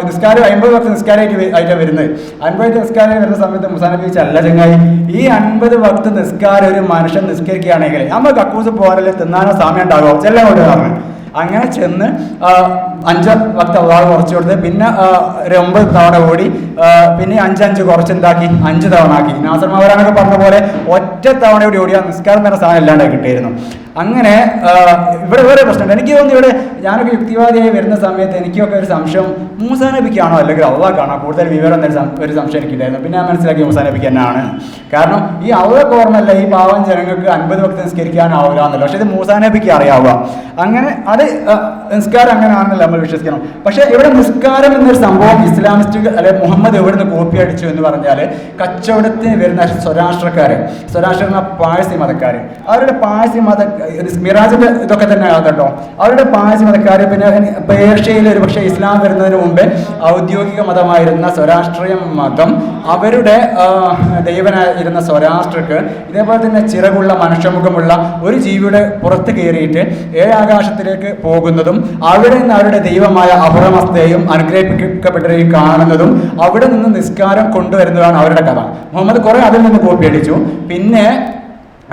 നിസ്കാരം 50 വക്ത് നിസ്കാരമായിട്ടാണ് വരുന്നത്. 50 നിസ്കാരം വരുന്ന സമയത്ത് മൂസാ നബി അല്ല ചങ്ങായി, ഈ 50 വക്ത് നിസ്കാരം ഒരു മനുഷ്യൻ നിസ്കരിക്കുകയാണെങ്കിൽ നമ്മൾ കക്കൂസ് പോകാനല്ലേ തിന്നാനോ സമയം ഉണ്ടാകുമോ ചെല്ലാം കൊണ്ട് പറഞ്ഞു. അങ്ങനെ ചെന്ന് 5 വക്ത് അള്ളാഹ് കുറച്ച് കൊടുത്ത് പിന്നെ ഒരു 9 തവണ ഓടി പിന്നെ 5 കുറച്ചുണ്ടാക്കി 5 തവണ ആക്കി. നാസർ മൗലാനൊക്കെ പറഞ്ഞ പോലെ ഒറ്റ തവണ കൂടി ഓടിയാൽ നിസ്കാരം തന്നെ സാധനം ഇല്ലാണ്ടായി കിട്ടിയിരുന്നു. അങ്ങനെ ഇവിടെ വേറെ പ്രശ്നമുണ്ട്. എനിക്ക് തോന്നുന്നു ഇവിടെ ഞാനൊക്കെ യുക്തിവാദിയായി വരുന്ന സമയത്ത് എനിക്കൊക്കെ ഒരു സംശയം മൂസാ നബിക്കാണോ അല്ലെങ്കിൽ അള്ളാഹ്ക്കാണോ കൂടുതൽ വിവരം ഒരു സംശയം എനിക്കുണ്ടായിരുന്നു. പിന്നെ ഞാൻ മനസ്സിലാക്കി മൂസാ നബിക്ക് തന്നെയാണ്. കാരണം ഈ അള്ളാഹ് ഓർമ്മല്ല ഈ പാവം ജനങ്ങൾക്ക് 50 വക്ത് നിസ്കരിക്കാനാവില്ല എന്നല്ലോ. പക്ഷെ ഇത് മൂസാ നബിക്ക് അറിയാവുക. അങ്ങനെ അത് നിസ്കാരം അങ്ങനെയാണെന്നല്ല നമ്മൾ വിശ്വസിക്കണം. പക്ഷെ ഇവിടെ നിസ്കാരം എന്നൊരു സംഭവം ഇസ്ലാമിസ്റ്റുകൾ അല്ലെ മുഹമ്മദ് എവിടുന്ന് കോപ്പി അടിച്ചു എന്ന് പറഞ്ഞാൽ കച്ചവടത്തിന് വരുന്ന സ്വരാഷ്ട്രക്കാർ, സ്വരാഷ്ട്ര പാഴ്സി മതക്കാർ, അവരുടെ പാഴ്സി മിറാജിന്റെ ഇതൊക്കെ തന്നെ കേട്ടോ. അവരുടെ പാഴ്സി മതക്കാർ പിന്നെ പേർഷ്യയിൽ ഒരു പക്ഷേ ഇസ്ലാം വരുന്നതിന് മുമ്പേ ഔദ്യോഗിക മതമായിരുന്ന സ്വരാഷ്ട്രീയ മതം അവരുടെ ദൈവനായിരുന്ന സ്വരാഷ്ട്രക്ക് ഇതേപോലെ തന്നെ ചിറകുള്ള മനുഷ്യമുഖമുള്ള ഒരു ജീവിയുടെ പുറത്ത് കയറിയിട്ട് ഏഴാകാശത്തിലേക്ക് പോകുന്നതും അവിടെ നിന്ന് അവരുടെ ദൈവമായ അഹുറമസ്തയെയും അനുഗ്രഹിക്കപ്പെട്ടവരെയും കാണുന്നതും അവിടെ നിന്ന് നിസ്കാരം കൊണ്ടുവരുന്നതാണ് അവരുടെ കഥ. മുഹമ്മദ് കുറെ അതിൽ നിന്ന് കോപ്പി അടിച്ചു. പിന്നെ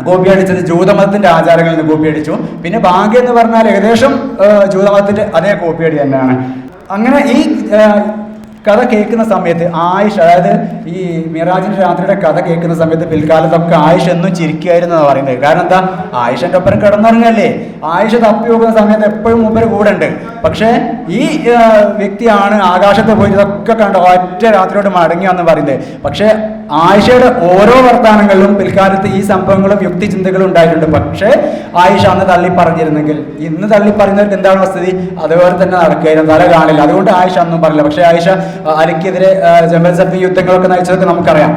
കോപ്പി അടിച്ചത് ജൂതമതത്തിന്റെ ആചാരങ്ങളിൽ നിന്ന് കോപ്പി അടിച്ചു. പിന്നെ ഭാഗ്യം എന്ന് പറഞ്ഞാൽ ഏകദേശം ജൂതമതത്തിന്റെ അതേ കോപ്പി അടി തന്നെയാണ്. അങ്ങനെ ഈ കഥ കേൾക്കുന്ന സമയത്ത് ആയിഷ, അതായത് ഈ മിറാജിന്റെ രാത്രിയുടെ കഥ കേൾക്കുന്ന സമയത്ത് പിൽക്കാലത്തൊക്കെ ആയിഷ എന്നും ചിരിക്കുകയായിരുന്നു എന്നാണ് പറയുന്നത്. കാരണം എന്താ, ആയിഷന്റെ ഒപ്പം കിടന്നുറങ്ങല്ലേ, ആയിഷ തപ്പി നോക്കുന്ന സമയത്ത് എപ്പോഴും മൂപ്പര് കൂടെ ഉണ്ട്. പക്ഷേ ഈ വ്യക്തിയാണ് ആകാശത്ത് പോയി ഇതൊക്കെ കണ്ട് ഒറ്റ രാത്രിയോട് മടങ്ങിയാന്ന് പറയുന്നത്. പക്ഷേ ആയിഷയുടെ ഓരോ വർത്തമാനങ്ങളിലും പിൽക്കാലത്ത് ഈ സംഭവങ്ങളും യുക്തിചിന്തകളും ഉണ്ടായിട്ടുണ്ട്. പക്ഷേ ആയിഷ അന്ന് തള്ളി പറഞ്ഞിരുന്നെങ്കിൽ ഇന്ന് തള്ളി പറയുന്നവർക്ക് എന്താണ് സ്ഥിതി, അതുപോലെ തന്നെ നടക്കുകയായിരുന്നു, തല കാണില്ല. അതുകൊണ്ട് ആയിഷ ഒന്നും പറയില്ല. പക്ഷേ ആയിഷ അലിക്കെതിരെ ജബൽ സഫി യുദ്ധങ്ങളൊക്കെ നയിച്ചതൊക്കെ നമുക്കറിയാം.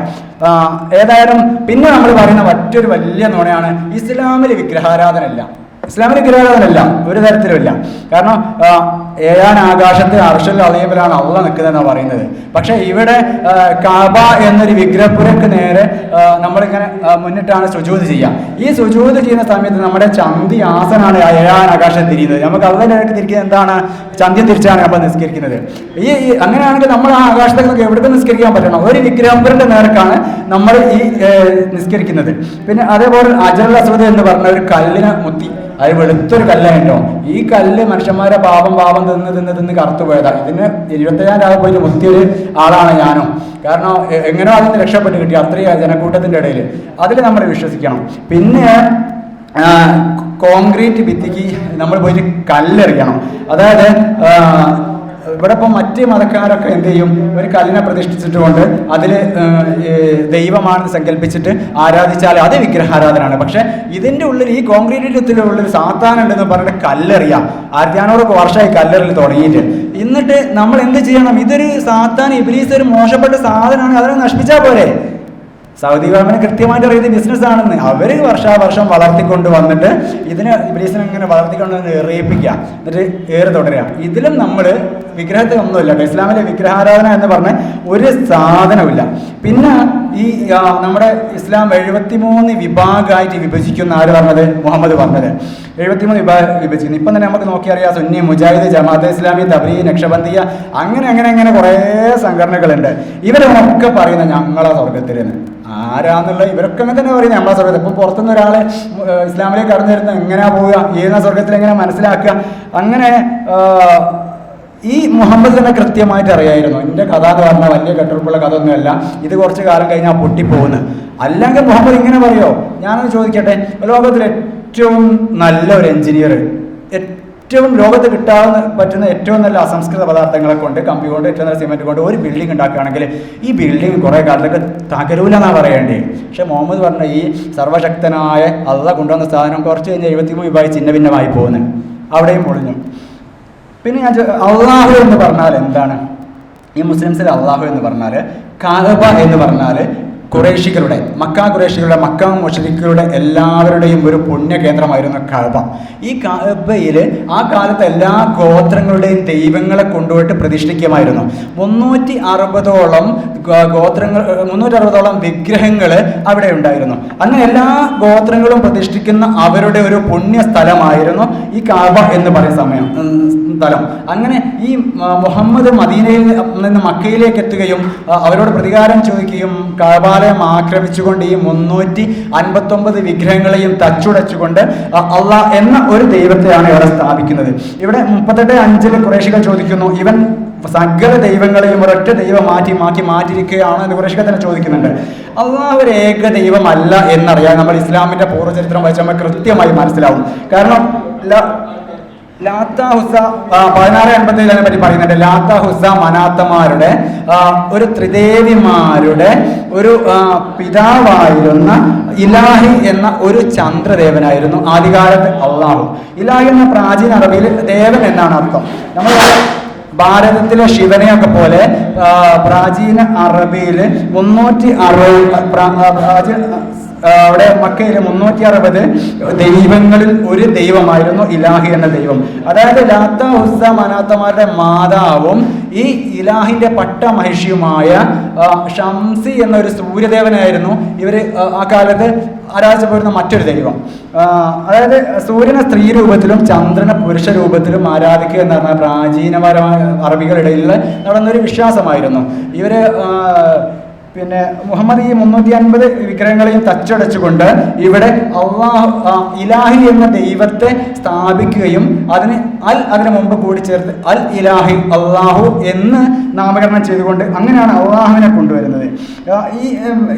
ഏതായാലും പിന്നെ നമ്മൾ പറയുന്ന മറ്റൊരു വലിയ നുണയാണ് ഇസ്ലാമിൽ വിഗ്രഹാരാധനയില്ല. ഇസ്ലാമിൽ വിഗ്രഹാരാധനയില്ല, ഒരു തരത്തിലുമില്ല. കാരണം ഏഴാൻ ആകാശത്തെ അർശൽ അളീമിലാണ് അള്ളാഹ് നിൽക്കുന്നതെന്നാണ് പറയുന്നത്. പക്ഷെ ഇവിടെ കാബ എന്നൊരു വിഗ്രഹപ്പുരക്ക് നേരെ നമ്മളിങ്ങനെ മുന്നിട്ടാണ് സുജൂദ് ചെയ്യുക. ഈ സുജൂദ് ചെയ്യുന്ന സമയത്ത് നമ്മുടെ ചന്തി ആസനാണ് ഏഴാൻ ആകാശം തിരിയുന്നത്. നമുക്ക് അള്ളാഹിന്റെ ഇടയ്ക്ക് തിരിക്കുന്നത് എന്താണ്, ചന്തിയും തിരിച്ചാണ് നമ്മൾ നിസ്കരിക്കുന്നത്. ഈ അങ്ങനെയാണെങ്കിൽ നമ്മൾ ആ ആകാശത്തേക്ക് എവിടേക്ക് നിസ്കരിക്കാൻ പറ്റണം, ഒരു വിഗ്രഹപ്പുരന്റെ നേർക്കാണ് നമ്മൾ ഈ നിസ്കരിക്കുന്നത്. പിന്നെ അതേപോലെ അജറുൽ അസ്വദ് എന്ന് പറഞ്ഞ ഒരു കല്ലിനെ മുത്തി, അത് വെളുത്തൊരു കല്ലായിട്ടോ. ഈ കല്ല് മനുഷ്യന്മാരെ പാപം തിന്ന് കറുത്തു പോയതാണ്. ഇതിന് 25,000 രൂപ പോയിട്ട് മുത്തിയൊരു ആളാണ് ഞാനും. കാരണം എങ്ങനെയോ അതിന് രക്ഷപ്പെട്ട് കിട്ടി, അത്രയും ജനക്കൂട്ടത്തിന്റെ ഇടയിൽ. അതിൽ നമ്മൾ വിശ്വസിക്കണം. പിന്നെ കോൺക്രീറ്റ് ഭിത്തിക്ക് നമ്മൾ പോയിട്ട് കല്ലെറിയണം. അതായത് ഇവിടെ ഇപ്പം മറ്റ് മതക്കാരൊക്കെ എന്ത് ചെയ്യും, ഒരു കല്ലിനെ പ്രതിഷ്ഠിച്ചിട്ടുകൊണ്ട് അതിൽ ദൈവമാണെന്ന് സങ്കല്പിച്ചിട്ട് ആരാധിച്ചാൽ അത് വിഗ്രഹാരാധനയാണ്. പക്ഷെ ഇതിൻ്റെ ഉള്ളിൽ ഈ കോൺക്രീറ്റിലുള്ളിൽ സാത്താനുണ്ടെന്ന് പറഞ്ഞിട്ട് കല്ലെറിയാം. 1600 വർഷമായി കല്ലെറിൽ തുടങ്ങിയിട്ട്. എന്നിട്ട് നമ്മൾ എന്ത് ചെയ്യണം, ഇതൊരു സാത്താൻ ഇബ്ലീസ് ഒരു മോശപ്പെട്ട സാധനമാണ്, അതിനെ നശിപ്പിച്ചാൽ പോരെ. സൗദി ഗവൺമെന്റ് കൃത്യമായിട്ട് അറിയുന്നത് ബിസിനസ്സാണെന്ന്. അവർ വർഷാവർഷം വളർത്തിക്കൊണ്ട് വന്നിട്ട് ഇതിനെ ഇബ്ലീസിനെ ഇങ്ങനെ വളർത്തിക്കൊണ്ട് വന്ന് എറിയിപ്പിക്കുക, എന്നിട്ട് ഏറ് തുടരുക. ഇതിലും നമ്മൾ വിഗ്രഹത്തെ ഒന്നുമില്ല. ഇസ്ലാമിലെ വിഗ്രഹാരാധന എന്ന് പറഞ്ഞ ഒരു സാധനമില്ല. പിന്നെ ഈ നമ്മുടെ ഇസ്ലാം 73 വിഭാഗമായിട്ട് വിഭജിക്കുന്ന ആര് പറഞ്ഞത്, മുഹമ്മദ് പറഞ്ഞത്. 73 വിഭാഗം വിഭജിക്കുന്നു. ഇപ്പം തന്നെ നമുക്ക് നോക്കിയറിയാം, സുന്നി, മുജാഹിദ്, ജമാഅത്തെ ഇസ്ലാമി, തബ്ലീഗ്, നക്ഷബന്ദിയ, അങ്ങനെ കുറേ സംഘടനകളുണ്ട്. ഇവരൊക്കെ പറയുന്നത് ഞങ്ങളെ സ്വർഗത്തിലെന്ന്. ആരാന്നുള്ള ഇവരൊക്കെ അങ്ങനെ തന്നെ പറയുന്നത് നമ്മളെ സ്വർഗത്തിൽ. ഇപ്പം പുറത്തുനിന്ന് ഒരാളെ ഇസ്ലാമിലേക്ക് കടന്നു വരുന്ന എങ്ങനെയാ പോവുക, ഏതാ സ്വർഗത്തിൽ എങ്ങനെ മനസ്സിലാക്കുക. അങ്ങനെ ഈ മുഹമ്മദ് തന്നെ കൃത്യമായിട്ട് അറിയായിരുന്നു, എൻ്റെ കഥ എന്ന് പറഞ്ഞാൽ വലിയ കെട്ടുറപ്പുള്ള കഥ ഒന്നുമല്ല, ഇത് കുറച്ച് കാലം കഴിഞ്ഞാൽ പൊട്ടിപ്പോകുന്നു. അല്ലെങ്കിൽ മുഹമ്മദ് ഇങ്ങനെ പറയോ? ഞാനൊന്ന് ചോദിക്കട്ടെ, ലോകത്തിൽ ഏറ്റവും നല്ല ഒരു എഞ്ചിനീയർ, ഏറ്റവും ലോകത്ത് പറ്റുന്ന ഏറ്റവും നല്ല അസംസ്കൃത പദാർത്ഥങ്ങളെ കൊണ്ട്, കമ്പി കൊണ്ട്, ഏറ്റവും നല്ല സിമെന്റ് കൊണ്ട് ഒരു ബിൽഡിംഗ് ഉണ്ടാക്കുകയാണെങ്കിൽ ഈ ബിൽഡിംഗ് കുറേ കാലത്തേക്ക് തകരൂലെന്നാണ് പറയേണ്ടത്. പക്ഷെ മുഹമ്മദ് പറഞ്ഞ ഈ സർവശക്തനായ അള്ളാഹ് കൊണ്ടുവന്ന സാധനം കുറച്ച് കഴിഞ്ഞ് 73 വിഭാഗം ചിന്ന ഭിന്നമായി പോകുന്നു, അവിടെയും പൊളിഞ്ഞു. പിന്നെ ഞാൻ അള്ളാഹു എന്ന് പറഞ്ഞാൽ എന്താണ്? ഈ മുസ്ലിംസിൽ അള്ളാഹു എന്ന് പറഞ്ഞാൽ, കഅബ എന്ന് പറഞ്ഞാൽ ഖുറൈശികളുടെ, മക്ക മുശ്രിക്കുകളുടെ എല്ലാവരുടെയും ഒരു പുണ്യ കേന്ദ്രമായിരുന്നു കഅബ. ഈ കഅബയിൽ ആ കാലത്ത് എല്ലാ ഗോത്രങ്ങളുടെയും ദൈവങ്ങളെ കൊണ്ടുപോയിട്ട് പ്രതിഷ്ഠിക്കുമായിരുന്നു. 360ഓളം ഗോത്രങ്ങൾ, 360ഓളം വിഗ്രഹങ്ങൾ അവിടെ ഉണ്ടായിരുന്നു. അങ്ങനെ എല്ലാ ഗോത്രങ്ങളും പ്രതിഷ്ഠിക്കുന്ന അവരുടെ ഒരു പുണ്യ സ്ഥലമായിരുന്നു ഈ കഅബ എന്ന് പറയുന്ന സ്ഥലം. അങ്ങനെ ഈ മുഹമ്മദ് മദീനയിൽ നിന്ന് മക്കയിലേക്ക് എത്തുകയും അവരോട് പ്രതികാരം ചോദിക്കുകയും കഅബാലയം ആക്രമിച്ചുകൊണ്ട് ഈ 359 വിഗ്രഹങ്ങളെയും തച്ചുടച്ചുകൊണ്ട് അള്ളാഹ് എന്ന ഒരു ദൈവത്തെയാണ് ഇവിടെ സ്ഥാപിക്കുന്നത്. ഇവിടെ 38:5 ഖുറൈശികൾ ചോദിക്കുന്നു, ഇവൻ സകല ദൈവങ്ങളെയും ഒരൊറ്റ ദൈവം മാറ്റിയിരിക്കുകയാണ് എന്ന് ഖുറൈശികൾ തന്നെ ചോദിക്കുന്നുണ്ട്. അള്ളാഹ് ഒരു ഏക ദൈവമല്ല എന്നറിയാൻ നമ്മൾ ഇസ്ലാമിന്റെ പൂർവ്വചരിത്രം വായിച്ച് നമ്മൾ കൃത്യമായി മനസ്സിലാവും. കാരണം ലാത്ത ഹുസ 1687 പറ്റി പറയുന്നുണ്ട്. ലാത്ത ഹുസ മനാത്തമാരുടെ ഒരു ത്രിദേവിമാരുടെ ഒരു പിതാവായിരുന്ന ഇലാഹി എന്ന ഒരു ചന്ദ്രദേവനായിരുന്നു ആദ്യകാലത്ത് അള്ളാഹു. ഇലാഹി എന്ന പ്രാചീന അറബിയിൽ ദേവൻ എന്നാണ് അർത്ഥം. നമ്മൾ ഭാരതത്തിലെ ശിവനെയൊക്കെ പോലെ പ്രാചീന അറബിയിൽ 360 അവിടെ മക്കയിലെ 360 ദൈവങ്ങളിൽ ഒരു ദൈവമായിരുന്നു ഇലാഹി എന്ന ദൈവം. അതായത് ലാത്ത ഉസ്സ മനാത്തമാരുടെ മാതാവും ഈ ഇലാഹിന്റെ പട്ടമഹിഷിയുമായ ഷംസി എന്നൊരു സൂര്യദേവനായിരുന്നു ഇവർ ആ കാലത്ത് ആരാധിച്ചപ്പോരുന്ന മറ്റൊരു ദൈവം. അതായത് സൂര്യനെ സ്ത്രീ രൂപത്തിലും ചന്ദ്രനെ പുരുഷ രൂപത്തിലും ആരാധിക്കുക എന്ന് പറഞ്ഞാൽ പ്രാചീനപരമായ അറബികളുടെ ഇടയിൽ നടന്നൊരു വിശ്വാസമായിരുന്നു. ഇവര് പിന്നെ മുഹമ്മദ് ഈ 350 വിഗ്രഹങ്ങളെയും തച്ചടച്ചുകൊണ്ട് ഇവിടെ ഇലാഹി എന്ന ദൈവത്തെ സ്ഥാപിക്കുകയും അതിന് മുമ്പ് കൂടി ചേർത്ത് അൽ ഇലാഹി അള്ളാഹു എന്ന് നാമകരണം ചെയ്തുകൊണ്ട് അങ്ങനെയാണ് അള്ളാഹുവിനെ കൊണ്ടുവരുന്നത്. ഈ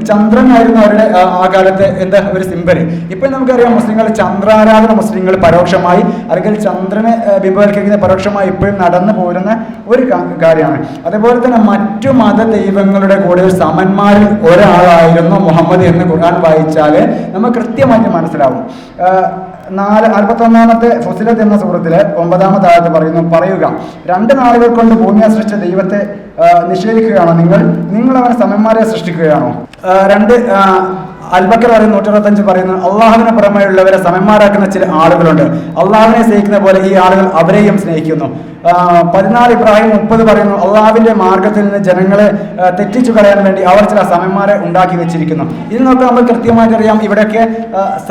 ചന്ദ്രനായിരുന്നു അവരുടെ ആ കാലത്തെ ഒരു സിമ്പൽ. ഇപ്പോൾ നമുക്കറിയാം മുസ്ലിങ്ങൾ ചന്ദ്രാരാധന മുസ്ലിങ്ങൾ പരോക്ഷമായി അല്ലെങ്കിൽ ചന്ദ്രനെ ബിംബവൽക്കരിക്കുന്ന പരോക്ഷമായി ഇപ്പോഴും നടന്നു പോരുന്ന ഒരു കാര്യമാണ്. അതേപോലെ തന്നെ മറ്റു മത ദൈവങ്ങളുടെ കൂടെ ഒരു സമന്മാരിൽ ഒരാളായിരുന്നു മുഹമ്മദ് എന്ന് ഖുർആൻ വായിച്ചാൽ നമുക്ക് കൃത്യമായിട്ട് മനസ്സിലാവും. 41-ാമത്തെ ഫുസിലത്ത് എന്ന സൂറത്തിലെ 9-ാമത്തെ ആയത്ത് പറയുക 2 നാളുകൾ കൊണ്ട് ഭൂമിയെ സൃഷ്ടിച്ച ദൈവത്തെ നിഷേധിക്കുകയാണോ നിങ്ങൾ അവനെ സമന്മാരെ സൃഷ്ടിക്കുകയാണോ? അൽബക്കർ 125 പറയുന്നു അള്ളാഹുവിന് പുറമെയുള്ളവരെ സമന്മാരാക്കുന്ന ചില ആളുകളുണ്ട്, അള്ളാഹുവിനെ സ്നേഹിക്കുന്ന പോലെ ഈ ആളുകൾ അവരെയും സ്നേഹിക്കുന്നു. 14 ഇബ്രാഹിം 30 പറയുന്നു അള്ളാഹുവിന്റെ മാർഗത്തിൽ നിന്ന് ജനങ്ങളെ തെറ്റിച്ചു കളയാൻ വേണ്ടി അവർ ചില സമന്മാരെ ഉണ്ടാക്കി വെച്ചിരിക്കുന്നു. ഇത് നോക്കാൻ നമ്മൾ കൃത്യമായിട്ട് അറിയാം ഇവിടെയൊക്കെ